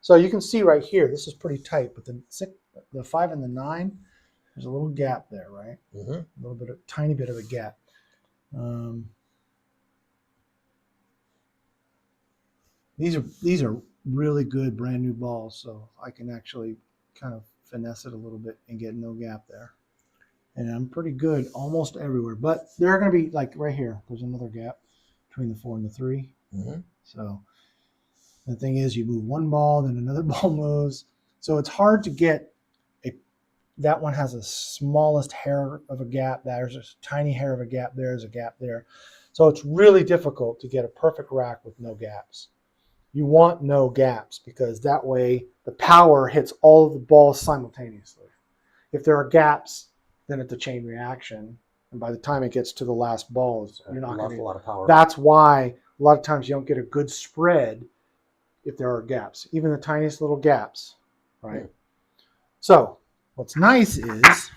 So you can see right here, this is pretty tight, but the 5 and the 9, there's a little gap there, right? Mm-hmm. Tiny bit of a gap. These are really good brand new balls, so I can actually kind of finesse it a little bit and get no gap there. And I'm pretty good almost everywhere, but there are going to be, like right here, there's another gap between the 4 and the 3. Mm-hmm. So the thing is, you move one ball, then another ball moves. So it's hard to get that one has the smallest hair of a gap. There's a tiny hair of a gap. There's a gap there. So it's really difficult to get a perfect rack with no gaps. You want no gaps because that way the power hits all of the balls simultaneously. If there are gaps, then it's a chain reaction. And by the time it gets to the last balls, you're not going to get a lot of power. That's why a lot of times you don't get a good spread if there are gaps, even the tiniest little gaps, right? Mm. So what's nice is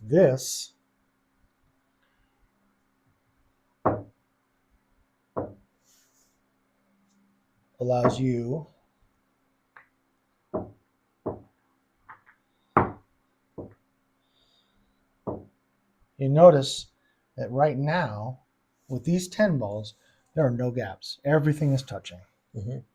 this allows you notice that right now, with these 10 balls, there are no gaps. Everything is touching.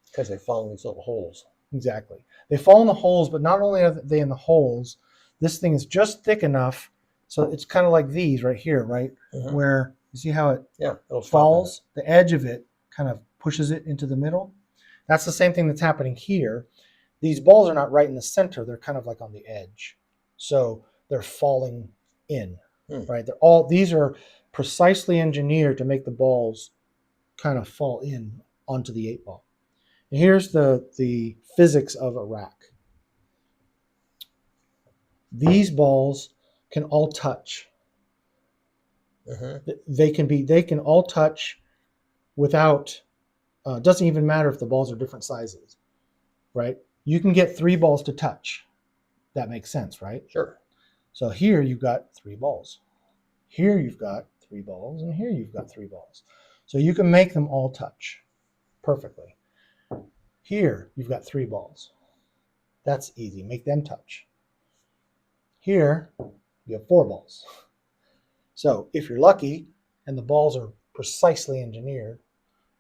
Because they fall in these little holes. Exactly. They fall in the holes, but not only are they in the holes, this thing is just thick enough, so it's kind of like these right here, right? Where you see how it it'll falls? The edge of it kind of pushes it into the middle. That's the same thing that's happening here. These balls are not right in the center. They're kind of like on the edge. So they're falling in, right? These are precisely engineered to make the balls kind of fall in onto the 8-ball. And here's the physics of a rack. These balls can all touch. They can all touch without. Doesn't even matter if the balls are different sizes, right? You can get 3 balls to touch. That makes sense, right? Sure. So here you've got 3 balls. Here you've got 3 balls, and here you've got 3 balls. So you can make them all touch perfectly. Here you've got 3 balls. That's easy. Make them touch. Here you have 4 balls. So if you're lucky and the balls are precisely engineered,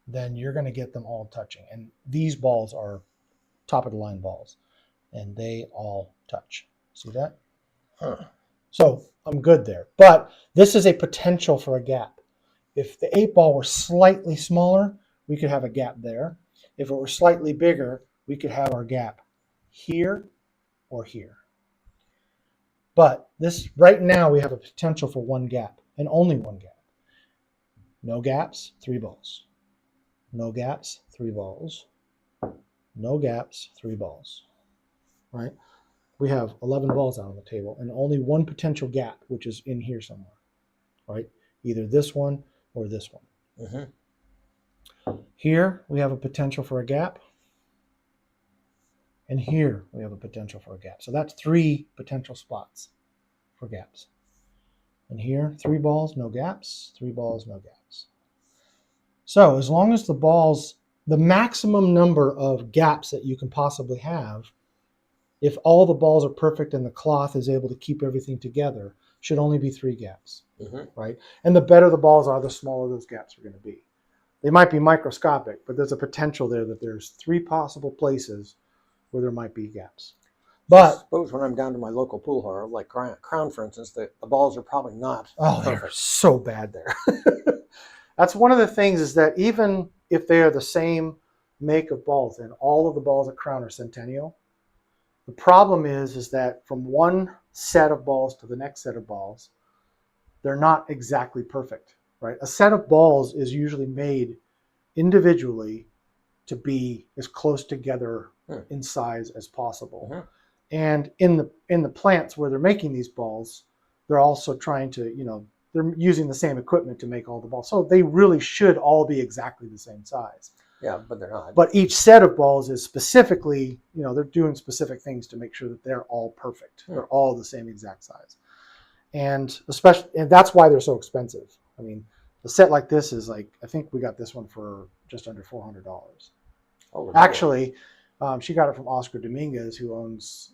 then you're going to get them all touching. And these balls are top of the line balls, and they all touch. See that? So I'm good there. But this is a potential for a gap. If the 8-ball were slightly smaller, we could have a gap there. If it were slightly bigger, we could have our gap here or here. But this right now we have a potential for 1 gap, and only 1 gap. No gaps, 3 balls. No gaps, 3 balls. No gaps, 3 balls. Right? We have 11 balls out on the table and only 1 potential gap, which is in here somewhere. Right? Either this one or this one. Here we have a potential for a gap. And here we have a potential for a gap. So that's 3 potential spots for gaps. And here, 3 balls, no gaps. 3 balls, no gaps. So as long as the balls, the maximum number of gaps that you can possibly have, if all the balls are perfect and the cloth is able to keep everything together, should only be 3 gaps, right? And the better the balls are, the smaller those gaps are going to be. They might be microscopic, but there's a potential there that there's 3 possible places where there might be gaps. But I suppose when I'm down to my local pool hall, like Crown, for instance, the balls are probably not they're so bad there. That's one of the things, is that even if they are the same make of balls, and all of the balls at Crown are Centennial, the problem is that from one set of balls to the next set of balls, they're not exactly perfect, right? A set of balls is usually made individually to be as close together in size as possible. And in the plants where they're making these balls, they're also trying to, they're using the same equipment to make all the balls. So they really should all be exactly the same size. Yeah, but they're not. But each set of balls is specifically, they're doing specific things to make sure that they're all perfect. They're all the same exact size. And that's why they're so expensive. I mean, a set like this is I think we got this one for just under $400. Oh, actually, she got it from Oscar Dominguez, who owns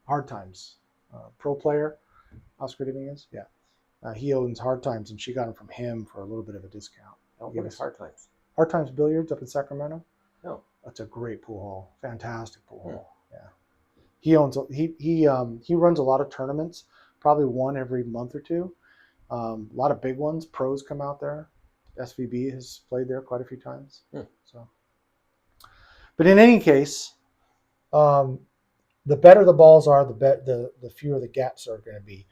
Hard Times, pro player, Oscar Dominguez. Yeah. He owns Hard Times, and she got them from him for a little bit of a discount. What is Hard Times? Hard Times Billiards up in Sacramento. No. That's a great pool hall. Fantastic pool hall. Yeah. He runs a lot of tournaments, probably one every month or two. A lot of big ones. Pros come out there. SVB has played there quite a few times. So, but in any case, the better the balls are, the fewer the gaps are going to be.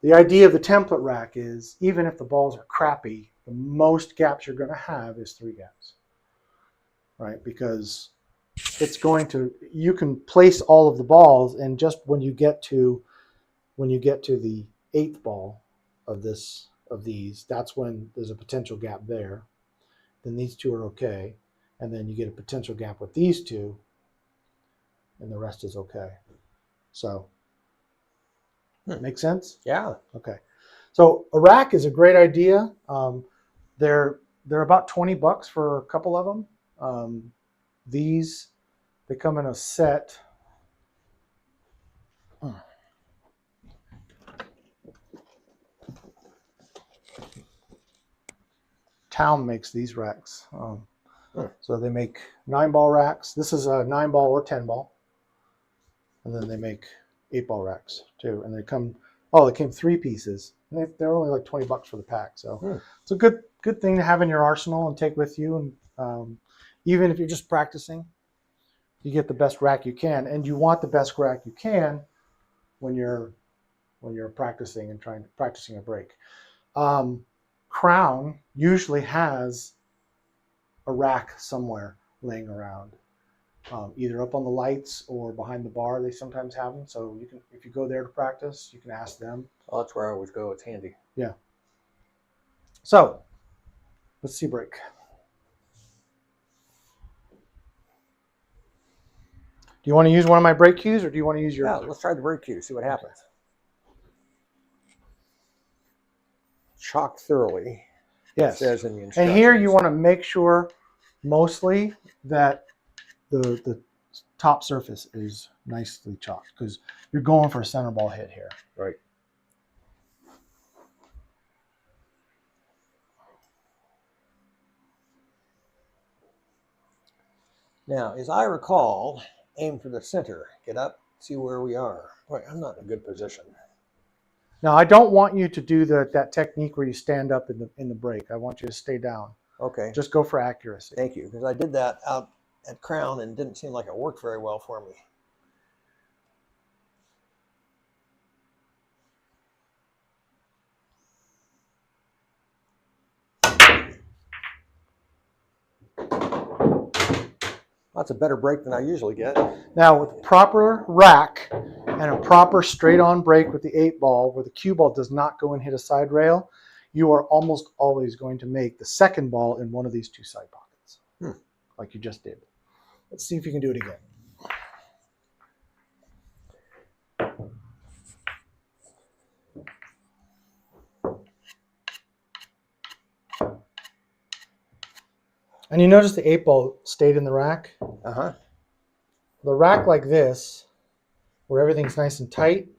The idea of the template rack is, even if the balls are crappy, the most gaps you're going to have is 3 gaps, right? Because you can place all of the balls, and just when you get to the 8th ball of these, that's when there's a potential gap there. Then these 2 are okay, and then you get a potential gap with these 2, and the rest is okay. So, make sense? Yeah. Okay. So a rack is a great idea. They're about $20 for a couple of them. They come in a set. Town makes these racks. Hmm. So they make 9-ball racks. This is a 9-ball or 10-ball. And then they make 8-ball racks too. And they came 3 pieces. And they're only like $20 for the pack. So it's a good thing to have in your arsenal and take with you. And even if you're just practicing, you get the best rack you can. And you want the best rack you can when you're practicing and practicing a break. Crown usually has a rack somewhere laying around, either up on the lights or behind the bar. They sometimes have them, so you can, if you go there to practice, you can ask them. Oh, that's where I always go. It's handy. Yeah. So let's see break. Do you want to use one of my break cues, or do you want to use your? Yeah, let's try the break cue. See what happens. Chalk thoroughly. Yes. It says in the And instructions. here you want to make sure mostly that the top surface is nicely chalked, because you're going for a center ball hit here. Right. Now, as I recall, aim for the center. Get up, see where we are. Boy, I'm not in a good position. Now, I don't want you to do that technique where you stand up in the break. I want you to stay down. Okay. Just go for accuracy. Thank you, because I did that out at Crown and didn't seem like it worked very well for me. That's a better break than I usually get. Now, with proper rack and a proper straight-on break with the 8-ball, where the cue ball does not go and hit a side rail, you are almost always going to make the second ball in one of these 2 side pockets, like you just did. Let's see if you can do it again. And you notice the 8-ball stayed in the rack? Uh-huh. The rack like this, where everything's nice and tight,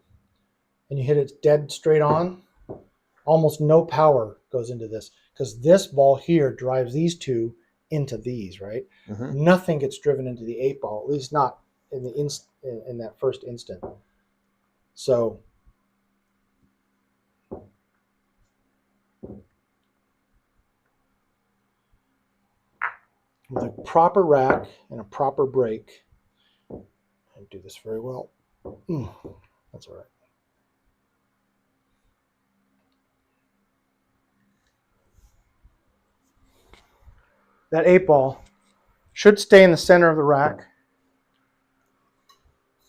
and you hit it dead straight on, almost no power goes into this, because this ball here drives these 2 into these, right? Mm-hmm. Nothing gets driven into the 8-ball, at least not in that first instant. So with a proper rack and a proper break, I do this very well. That's all right. That 8-ball should stay in the center of the rack,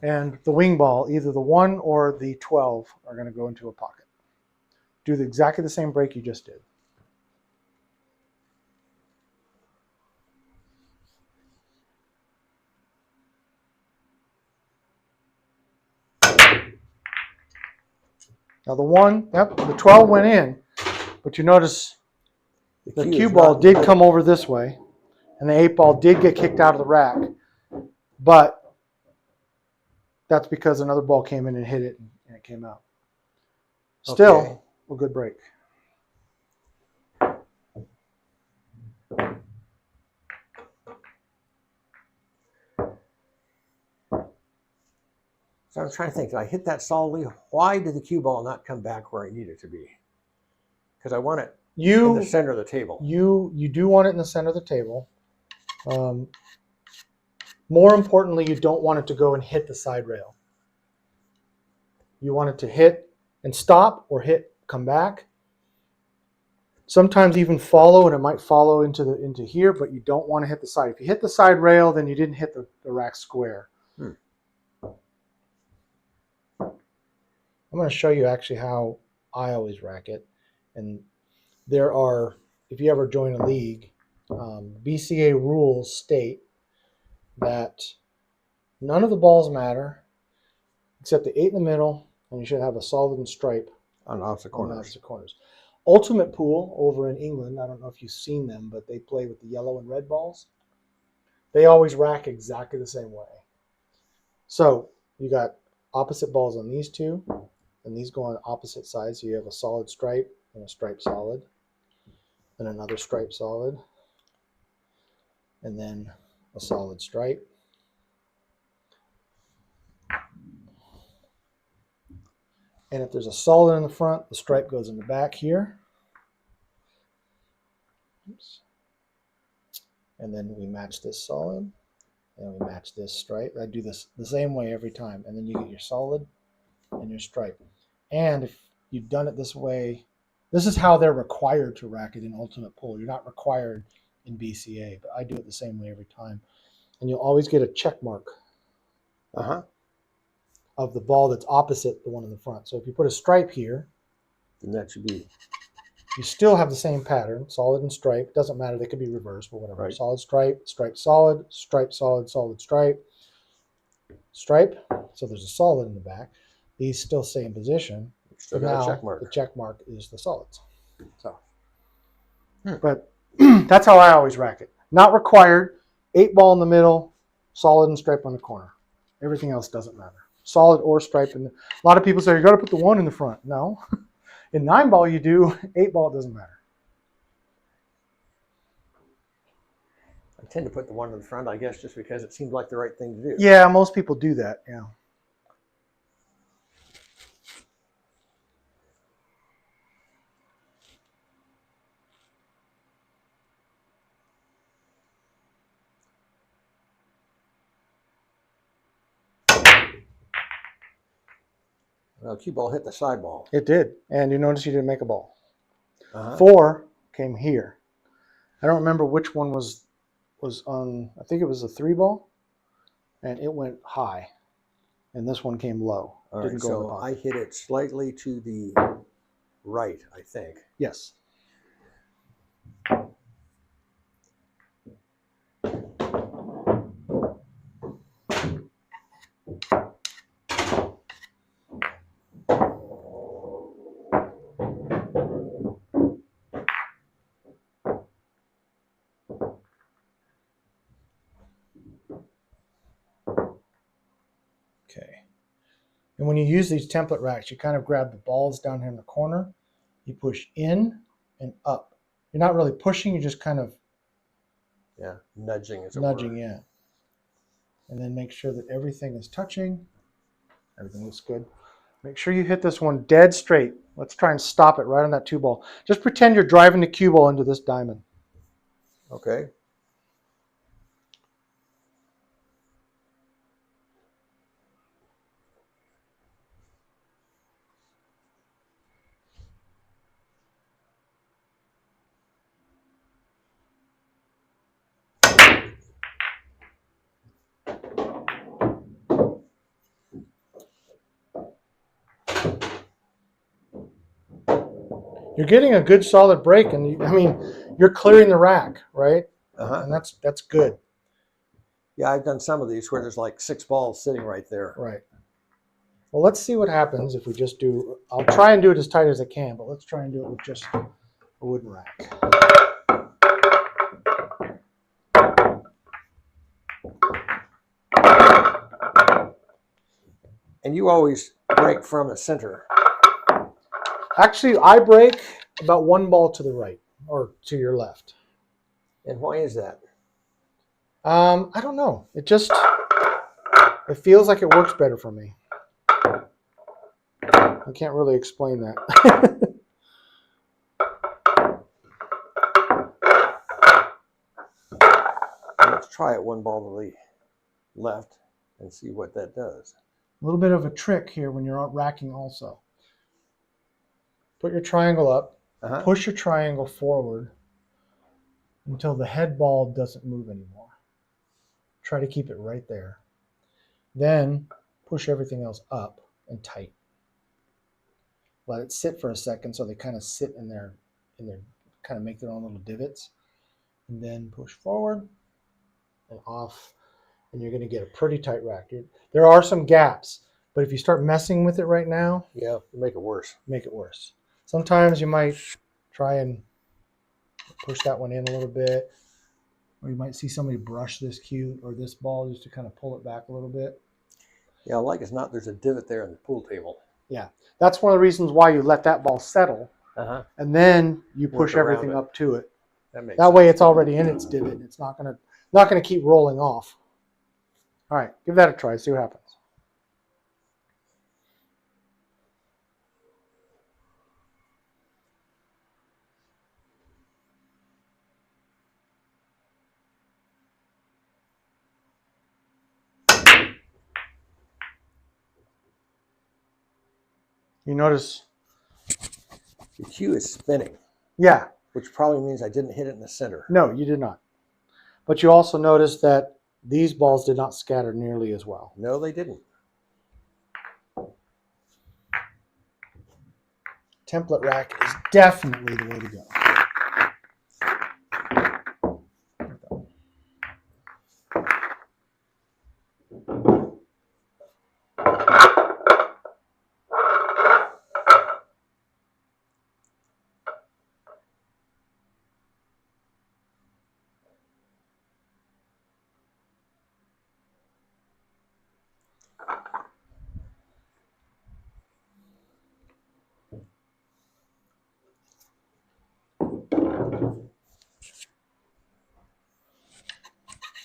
and the wing ball, either the 1 or the 12, are going to go into a pocket. Do exactly the same break you just did. Now the 12 went in, but you notice the cue ball did come over this way, and the 8-ball did get kicked out of the rack, but that's because another ball came in and hit it, and it came out. Still, a good break. So I'm trying to think, did I hit that solidly? Why did the cue ball not come back where I need it to be? Because I want it in the center of the table. You do want it in the center of the table. More importantly, you don't want it to go and hit the side rail. You want it to hit and stop, or hit, come back. Sometimes even follow, and it might follow into here, but you don't want to hit the side. If you hit the side rail, then you didn't hit the rack square. I'm going to show you actually how I always rack it. And there are, if you ever join a league, BCA rules state that none of the balls matter except the 8 in the middle, and you should have a solid stripe on opposite corners. Ultimate Pool over in England, I don't know if you've seen them, but they play with the yellow and red balls. They always rack exactly the same way. So you got opposite balls on these 2, and these go on opposite sides, so you have a solid stripe and a stripe solid. then another stripe solid, and then a solid stripe. And if there's a solid in the front, the stripe goes in the back here. Oops. And then we match this solid, and we match this stripe. I do this the same way every time, and then you get your solid and your stripe. And if you've done it this way, this is how they're required to rack it in Ultimate Pool. You're not required in BCA, but I do it the same way every time. And you'll always get a check mark of the ball that's opposite the one in the front. So if you put a stripe here, then that should be. You still have the same pattern, solid and stripe. Doesn't matter, they could be reversed, but whatever. Right. Solid stripe, stripe solid, solid stripe, stripe. So there's a solid in the back. These still stay in position. Still But got now a check mark. the check mark is the solids. So, Hmm. but that's how I always rack it. Not required. 8-ball in the middle, solid and stripe on the corner. Everything else doesn't matter. Solid or stripe. A lot of people say you got to put the 1 in the front. No. In 9-ball you do. 8-ball it doesn't matter. I tend to put the 1 in the front, I guess, just because it seems like the right thing to do. Yeah, most people do that. Yeah. Well, cue ball hit the side ball. It did. And you notice you didn't make a ball. 4. 4 came here. I don't remember which one was on, I think it was a 3-ball, and it went high. And this one came low. All Didn't right, go in the so pocket. I hit it slightly to the right, I think. Yes. Okay. And when you use these template racks, you kind of grab the balls down here in the corner. You push in and up. You're not really pushing, you're just kind of Nudging as it nudging were. in. And then make sure that everything is touching. Everything looks good. Make sure you hit this one dead straight. Let's try and stop it right on that 2-ball. Just pretend you're driving the cue ball into this diamond. Okay. You're getting a good solid break, and you're clearing the rack, right? And that's good. Yeah, I've done some of these where there's like 6 balls sitting right there. Right. Well, let's see what happens if we just do. I'll try and do it as tight as I can, but let's try and do it with just a wooden rack. And you always break from the center. Actually, I break about 1 ball to the right or to your left. And why is that? I don't know. It feels like it works better for me. I can't really explain that. Let's try it 1 ball to the left and see what that does. A little bit of a trick here when you're racking also. Put your triangle up, push your triangle forward until the head ball doesn't move anymore. Try to keep it right there. Then push everything else up and tight. Let it sit for a second so they kind of sit in their kind of make their own little divots. And then push forward and off, and you're going to get a pretty tight rack. There are some gaps, but if you start messing with it right now, Yeah, make it worse. make it worse. Sometimes you might try and push that one in a little bit, or you might see somebody brush this cue or this ball just to kind of pull it back a little bit. Yeah, like as not, there's a divot there in the pool table. Yeah, that's one of the reasons why you let that ball settle Uh-huh. and then you push Work around everything it. up to it. That makes That sense. way, it's already in its divot. It's not gonna keep rolling off. All right, give that a try. See what happens. You notice, The cue is spinning, yeah, which probably means I didn't hit it in the center. no, you did not. But you also notice that these balls did not scatter nearly as well. No, they didn't. Template rack is definitely the way to go.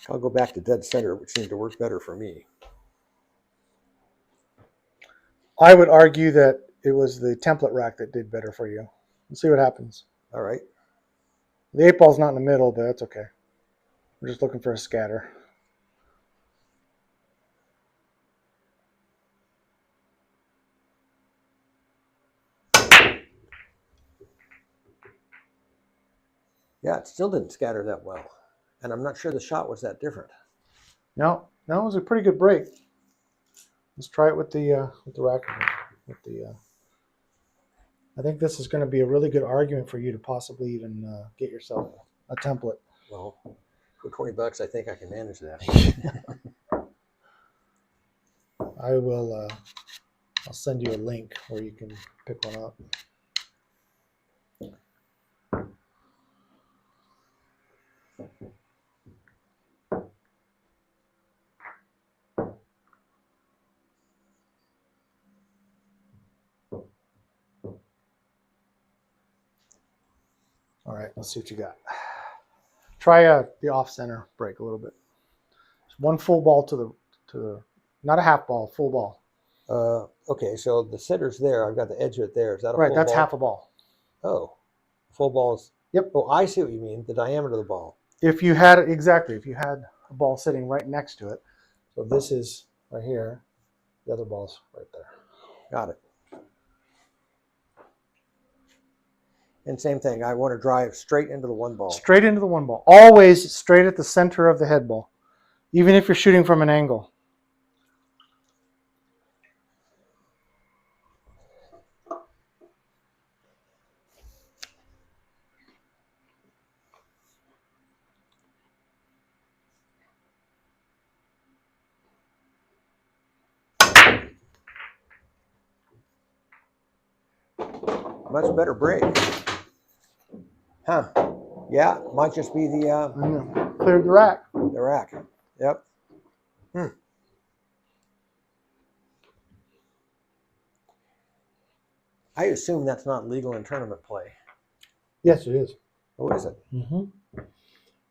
I'll go back to dead center, which seemed to work better for me. I would argue that it was the template rack that did better for you. Let's see what happens. All right. The 8-ball's not in the middle, but that's okay. We're just looking for a scatter. Yeah, it still didn't scatter that well. And I'm not sure the shot was that different. No, it was a pretty good break. Let's try it with the rack. I think this is going to be a really good argument for you to possibly even get yourself a template. Well, for $20, I think I can manage that. I will. I'll send you a link where you can pick one up. All right, let's see what you got. Try the off-center break a little bit. Just one full ball to the, not a half ball, full ball. Okay, so the center's there. I've got the edge of it there. Is that a Right, full that's ball? half a ball. Oh, full ball is. Yep. Oh, I see what you mean. The diameter of the ball. If you had a ball sitting right next to it, so this is right here, the other ball's right there. Got it. And same thing. I want to drive straight into the one ball. Straight into the one ball. Always straight at the center of the head ball, even if you're shooting from an angle. Much better break. Huh. Yeah, might just be the Cleared the rack. rack. Yep. I assume that's not legal in tournament play. Yes, it is. What is it?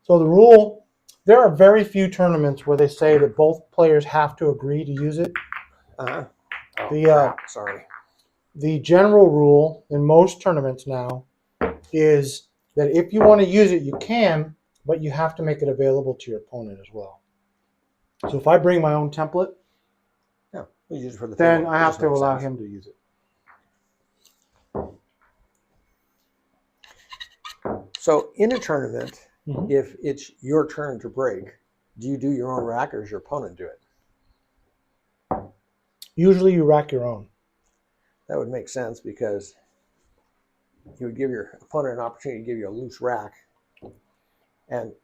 So the rule, there are very few tournaments where they say that both players have to agree to use it. Uh-huh. Oh, The sorry. the general rule in most tournaments now is that if you want to use it, you can, but you have to make it available to your opponent as well. So if I bring my own template, Yeah, we use it for the then field. I have Just to makes allow sense. him to use it. So in a tournament, Mhm. if it's your turn to break, do you do your own rack or does your opponent do it? Usually you rack your own. That would make sense because you would give your opponent an opportunity to give you a loose rack. And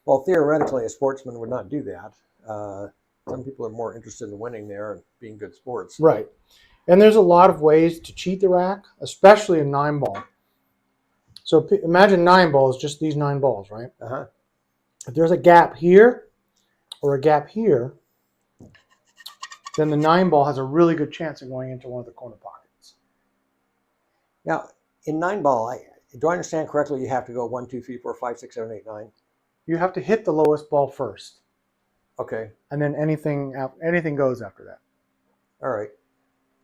well, theoretically, a sportsman would not do that. Some people are more interested in winning there and being good sports. Right. And there's a lot of ways to cheat the rack, especially in 9-ball. So imagine 9-ball is just these 9 balls, right? Uh-huh. If there's a gap here or a gap here, then the 9-ball has a really good chance of going into one of the corner pockets. Now, in 9-ball, do I understand correctly? You have to go 1, 2, 3, 4, 5, 6, 7, 8, 9. You have to hit the lowest ball first, Okay. and then anything goes after that. All right.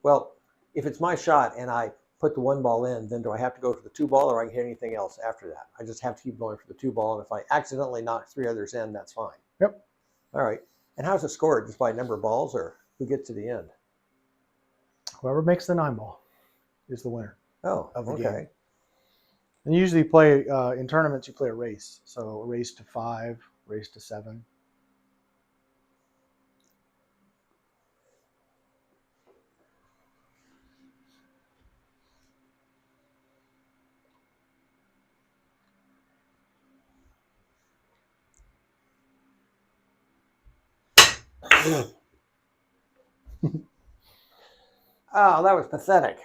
Well, if it's my shot and I put the 1 ball in, then do I have to go for the 2 ball, or I can hit anything else after that? I just have to keep going for the 2 ball, and if I accidentally knock 3 others in, that's fine. Yep. All right. And how's it scored? Just by number of balls, or who gets to the end? Whoever makes the 9 ball is the winner. Oh, Of the okay. game. And you usually play, in tournaments, you play a race. So a race to 5, race to 7. Oh, that was pathetic.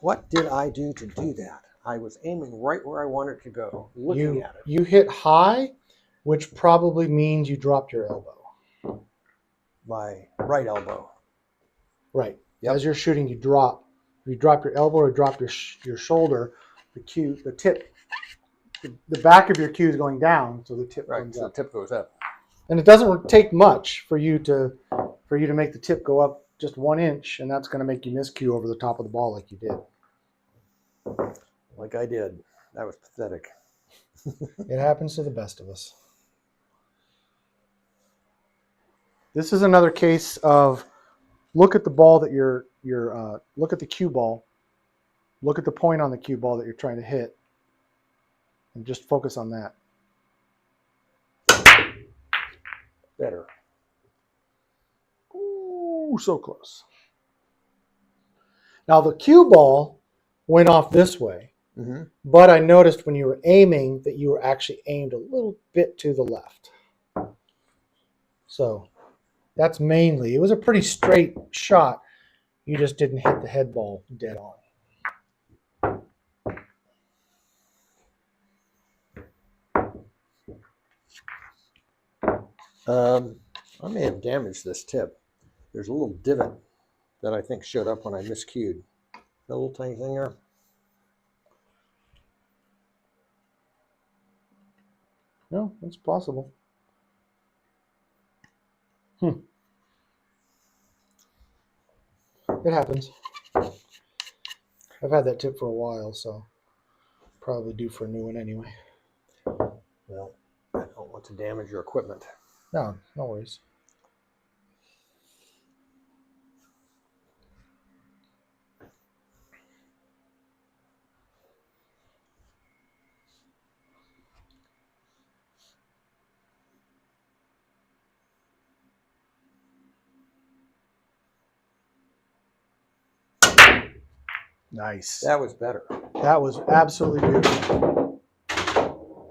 What did I do to do that? I was aiming right where I wanted to go, looking at it. You hit high, which probably means you dropped your elbow. My right elbow. Right. Yep. As you're shooting, you drop. If you drop your elbow or drop your shoulder, the tip, the back of your cue is going down, so the tip Right, comes so the up. tip goes up. And it doesn't take much for you to make the tip go up just 1 inch, and that's going to make you miscue over the top of the ball like you did. Like I did. That was pathetic. It happens to the best of us. This is another case of look at the ball that look at the cue ball, look at the point on the cue ball that you're trying to hit, and just focus on that. Better. Ooh, so close. Now the cue ball went off this way, but I noticed when you were aiming that you were actually aimed a little bit to the left. So that's mainly, it was a pretty straight shot. You just didn't hit the head ball dead on. I may have damaged this tip. There's a little divot that I think showed up when I miscued. A little tiny thing there. No, it's possible. It happens. I've had that tip for a while, so probably due for a new one anyway. Well, I don't want to damage your equipment. No, no worries. Nice. That was better. That was absolutely beautiful.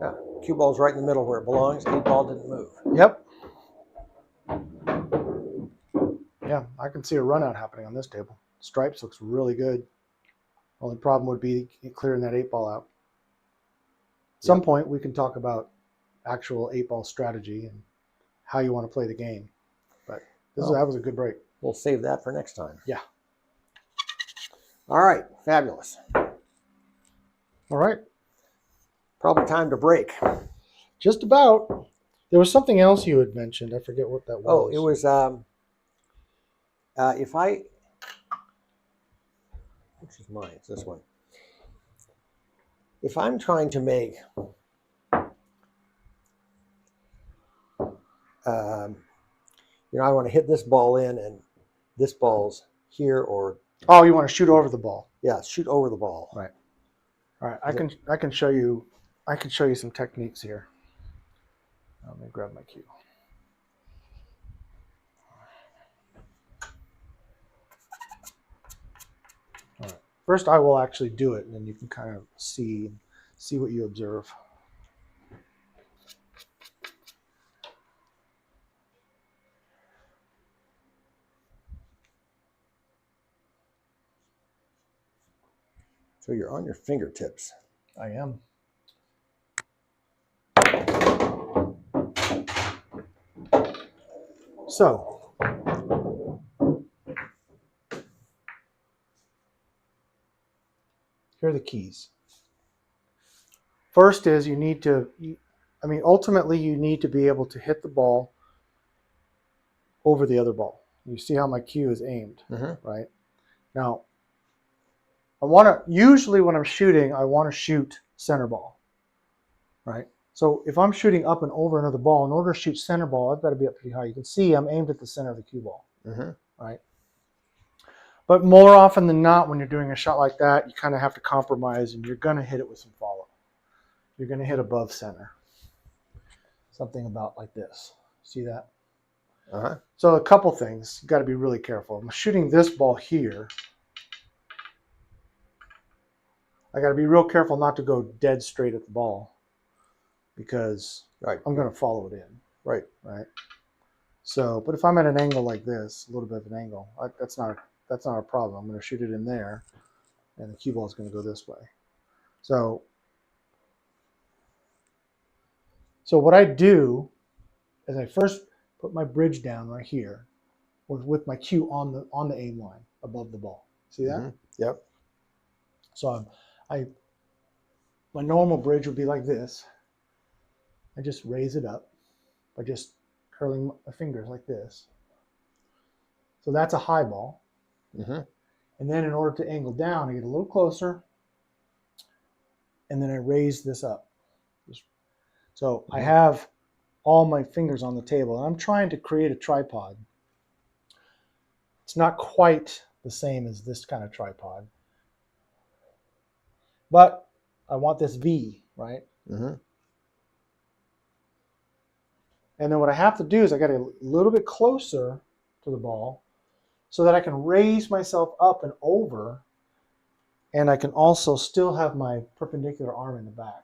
Yeah, cue ball's right in the middle where it belongs. 8-ball didn't move. Yep. Yeah, I can see a run out happening on this table. Stripes looks really good. Only problem would be clearing that 8-ball out. At some point, we can talk about actual 8-ball strategy and how you want to play the game. But that was a good break. We'll save that for next time. Yeah. All right, fabulous. All right. Probably time to break. Just about. There was something else you had mentioned. I forget what that was. Oh, it was which is mine? It's this one. If I'm trying to make I want to hit this ball in, and this ball's here, or you want to shoot over the ball? Yeah, shoot over the ball. Right. All right. I can show you. I can show you some techniques here. Let me grab my cue. All right. First, I will actually do it, and then you can kind of see what you observe. So you're on your fingertips. I am. So, here are the keys. First is ultimately you need to be able to hit the ball over the other ball. You see how my cue is aimed, right? Now, usually when I'm shooting, I want to shoot center ball, right? So if I'm shooting up and over another ball, in order to shoot center ball, I've got to be up pretty high. You can see I'm aimed at the center of the cue ball, right? But more often than not, when you're doing a shot like that, you kind of have to compromise, and you're going to hit it with some follow. You're going to hit above center. Something about like this. See that? So a couple things. You've got to be really careful. I'm shooting this ball here. I got to be real careful not to go dead straight at the ball because I'm going to follow it in. Right. So, but if I'm at an angle like this, a little bit of an angle, that's not a problem. I'm going to shoot it in there, and the cue ball is going to go this way. So what I do is I first put my bridge down right here with my cue on the aim line above the ball. See that? Yep. So my normal bridge would be like this. I just raise it up by just curling my fingers like this. So that's a high ball. And then in order to angle down, I get a little closer, and then I raise this up. So I have all my fingers on the table, and I'm trying to create a tripod. It's not quite the same as this kind of tripod, but I want this V, right? And then what I have to do is I got to get a little bit closer to the ball so that I can raise myself up and over, and I can also still have my perpendicular arm in the back.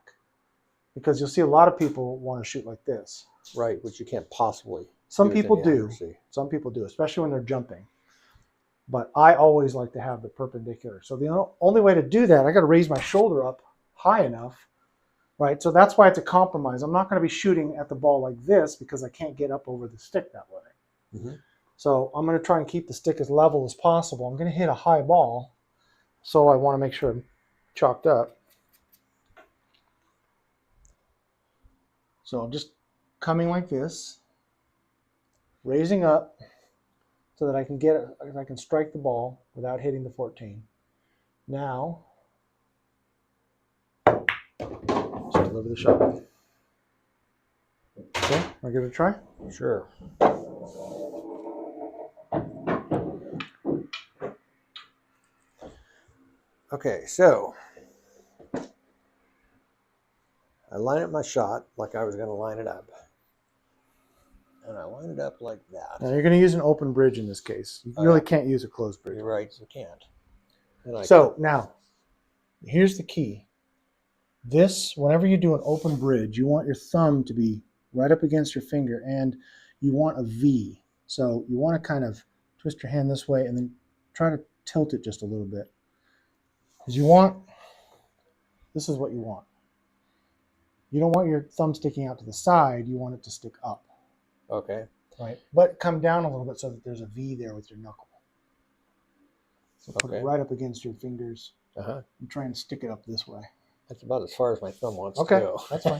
Because you'll see a lot of people want to shoot like this. Right, which you can't possibly. Some people do. Some people do, especially when they're jumping. But I always like to have the perpendicular. So the only way to do that, I got to raise my shoulder up high enough, right? So that's why it's a compromise. I'm not going to be shooting at the ball like this because I can't get up over the stick that way. So I'm going to try and keep the stick as level as possible. I'm going to hit a high ball, so I want to make sure I'm chalked up. So I'm just coming like this, raising up so that I can strike the ball without hitting the 14. Now, just deliver the shot. Okay, want to give it a try? Sure. Okay, so I line up my shot like I was going to line it up. And I line it up like that. Now you're going to use an open bridge in this case. You really can't use a closed bridge. You're right, you can't. So now, here's the key. Whenever you do an open bridge, you want your thumb to be right up against your finger, and you want a V. So you want to kind of twist your hand this way and then try to tilt it just a little bit. Because this is what you want. You don't want your thumb sticking out to the side. You want it to stick up. Okay. Right. But come down a little bit so that there's a V there with your knuckle. So put it right up against your fingers and try and stick it up this way. That's about as far as my thumb wants to go. Okay, that's fine.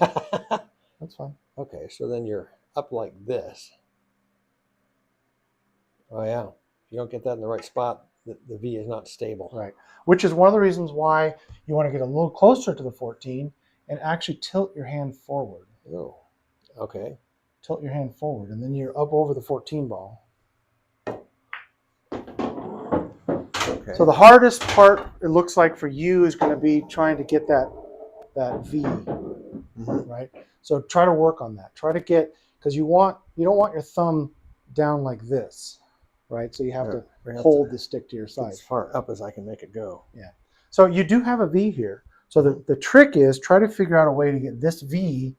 That's fine. Okay, so then you're up like this. Oh yeah. If you don't get that in the right spot, the V is not stable. Right. Which is one of the reasons why you want to get a little closer to the 14 and actually tilt your hand forward. Oh, okay. Tilt your hand forward, and then you're up over the 14 ball. Okay. So the hardest part, it looks like for you, is going to be trying to get that V, right? So try to work on that. Try to get, because you don't want your thumb down like this, right? So you have to hold the stick to your side. As far up as I can make it go. Yeah. So you do have a V here. So the trick is try to figure out a way to get this V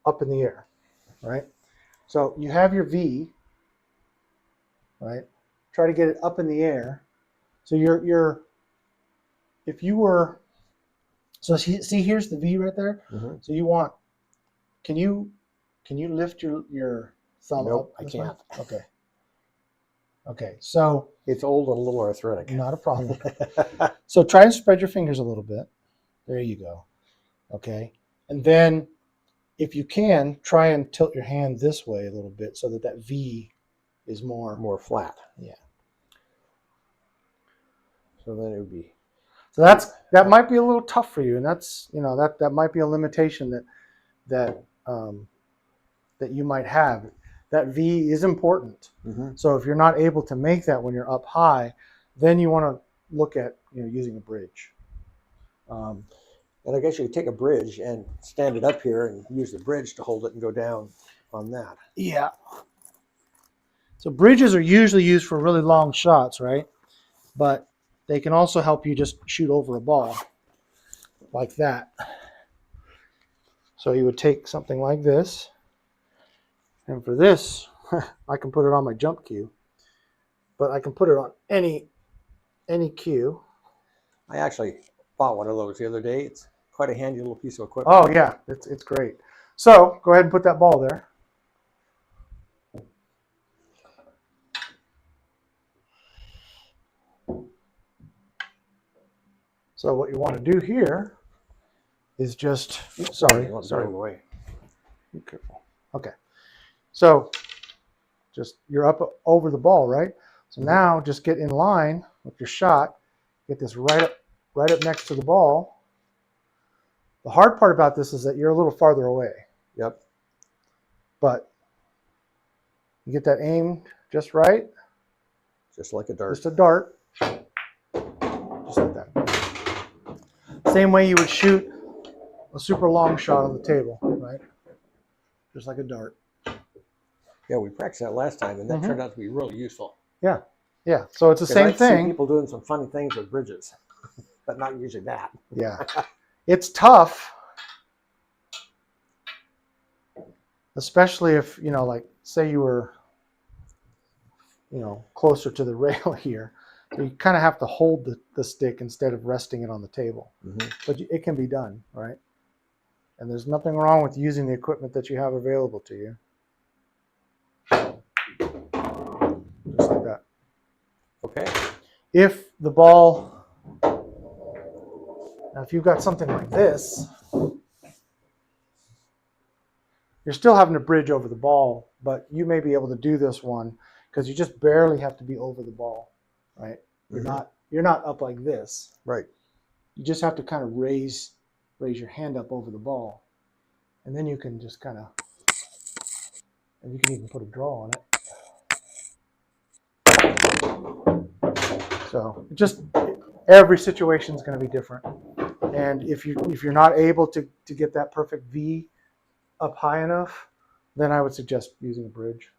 up in the air, right? So you have your V, right? Try to get it up in the air. So so see here's the V right there. So you want, can you lift your thumb up? Nope, I can't. Okay. Okay, so It's old and a little arthritic. not a problem. So try and spread your fingers a little bit. There you go. Okay, and then if you can, try and tilt your hand this way a little bit so that that V is more. More flat. Yeah. So then it would be. So that might be a little tough for you, and that's that might be a limitation that you might have. That V is important. Mm-hmm. So if you're not able to make that when you're up high, then you want to look at using a bridge. And I guess you could take a bridge and stand it up here and use the bridge to hold it and go down on that. Yeah. So bridges are usually used for really long shots, right? But they can also help you just shoot over a ball like that. So you would take something like this. And for this, I can put it on my jump cue. But I can put it on any cue. I actually bought one of those the other day. It's quite a handy little piece of equipment. Oh yeah, it's great. So go ahead and put that ball there. So what you want to do here is just sorry. Away. Be careful. Okay. So just you're up over the ball, right? So now just get in line with your shot. Get this right up next to the ball. The hard part about this is that you're a little farther away. Yep. But you get that aim just right. Just like a dart. Just a dart. Just like that. Same way you would shoot a super long shot on the table, right? Just like a dart. Yeah, we practiced that last time, and that turned out to be really useful. Yeah. Yeah. So it's the 'Cause same I see thing. people doing some funny things with bridges, but not usually that. Yeah. It's tough, especially if, like say you were, closer to the rail here. So you kind of have to hold the stick instead of resting it on the table. Mm-hmm. But it can be done, right? And there's nothing wrong with using the equipment that you have available to you. Just like that. Okay. If the ball, now if you've got something like this, you're still having to bridge over the ball, but you may be able to do this one because you just barely have to be over the ball, right? You're not up like this. Right. You just have to kind of raise your hand up over the ball, and then you can just kind of, and you can even put a draw on it. So just every situation is going to be different, and if you're not able to get that perfect V up high enough, then I would suggest using a bridge.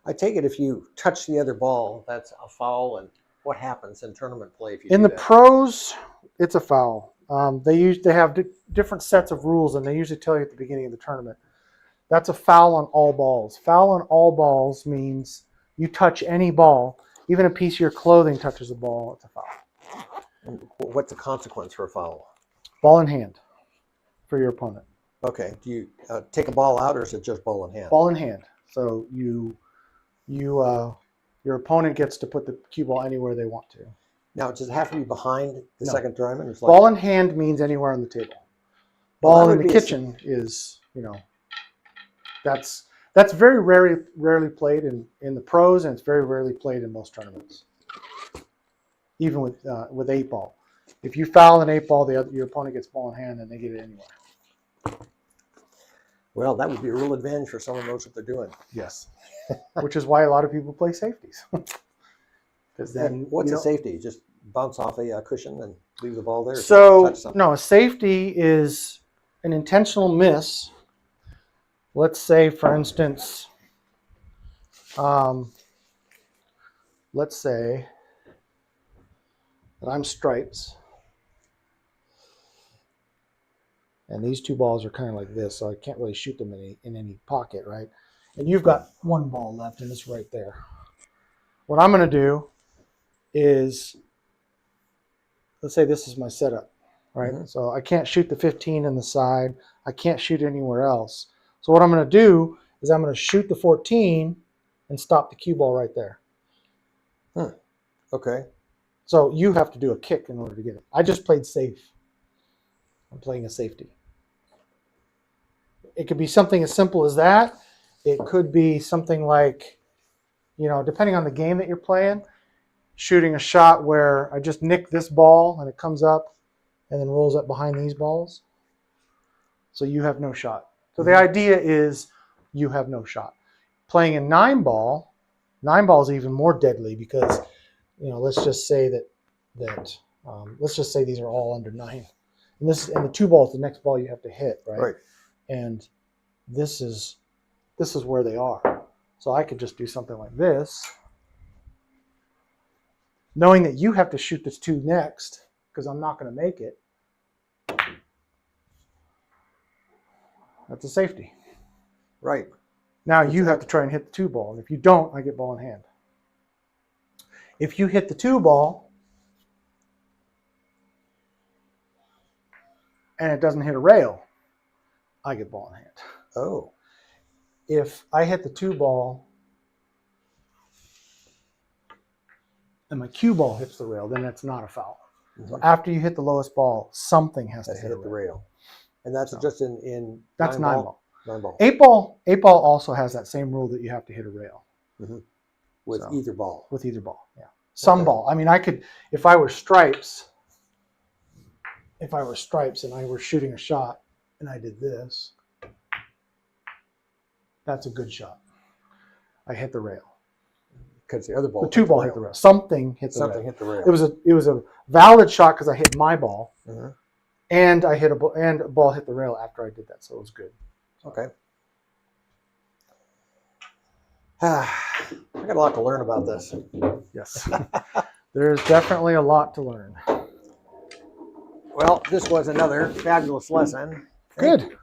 I take it if you touch the other ball, that's a foul, and what happens in tournament play if you In do the that? pros, it's a foul. They have different sets of rules, and they usually tell you at the beginning of the tournament. That's a foul on all balls. Foul on all balls means you touch any ball, even a piece of your clothing touches a ball, it's a foul. And what's the consequence for a foul? Ball in hand for your opponent. Okay. Do you take a ball out, or is it just ball in hand? Ball in hand. So your opponent gets to put the cue ball anywhere they want to. Now, does it have to be behind the No. second diamond? It's Ball in hand means anywhere on the table. Ball in the kitchen is, that's very rarely played in the pros, and it's very rarely played in most tournaments. Even with 8-ball. If you foul an 8-ball, your opponent gets ball in hand and they get it anywhere. Well, that would be a real advantage for someone who knows what they're doing. Yes. Which is why a lot of people play safeties. Because then What's a safety? Just bounce off a cushion and leave the ball there? Or So touch something? no, a safety is an intentional miss. Let's say, for instance, let's say that I'm stripes, and these two balls are kind of like this, so I can't really shoot them in any pocket, right? And you've got one ball left, and it's right there. What I'm going to do is, let's say this is my setup, right? Mm-hmm. So I can't shoot the 15 in the side. I can't shoot anywhere else. So what I'm going to do is I'm going to shoot the 14 and stop the cue ball right there. Okay. So you have to do a kick in order to get it. I just played safe. I'm playing a safety. It could be something as simple as that. It could be something like, depending on the game that you're playing, shooting a shot where I just nick this ball and it comes up and then rolls up behind these balls. So you have no shot. So the idea is you have no shot. Playing a 9-ball is even more deadly because, let's just say let's just say these are all under 9. And the 2-ball is the next ball you have to hit, right? Right. And this is where they are. So I could just do something like this, knowing that you have to shoot this 2 next because I'm not going to make it. That's a safety. Right. Now you have to try and hit the 2-ball. And if you don't, I get ball in hand. If you hit the 2-ball and it doesn't hit a rail, I get ball in hand. Oh. If I hit the 2-ball and my cue ball hits the rail, then that's not a foul. So after you hit the lowest ball, something has to hit the rail. And that's just in that's 9-ball. 9-ball. 8-ball also has that same rule that you have to hit a rail. With either ball. With either ball, yeah. Some ball. I mean, I could, if I were stripes and I were shooting a shot and I did this, that's a good shot. I hit the rail. Because the other ball. The 2-ball hit the rail. Something hit the rail. Something hit the rail. It was a valid shot because I hit my ball, and I hit a ball hit the rail after I did that, so it was good. Okay. I got a lot to learn about this. Yes. There's definitely a lot to learn. Well, this was another fabulous lesson. Good.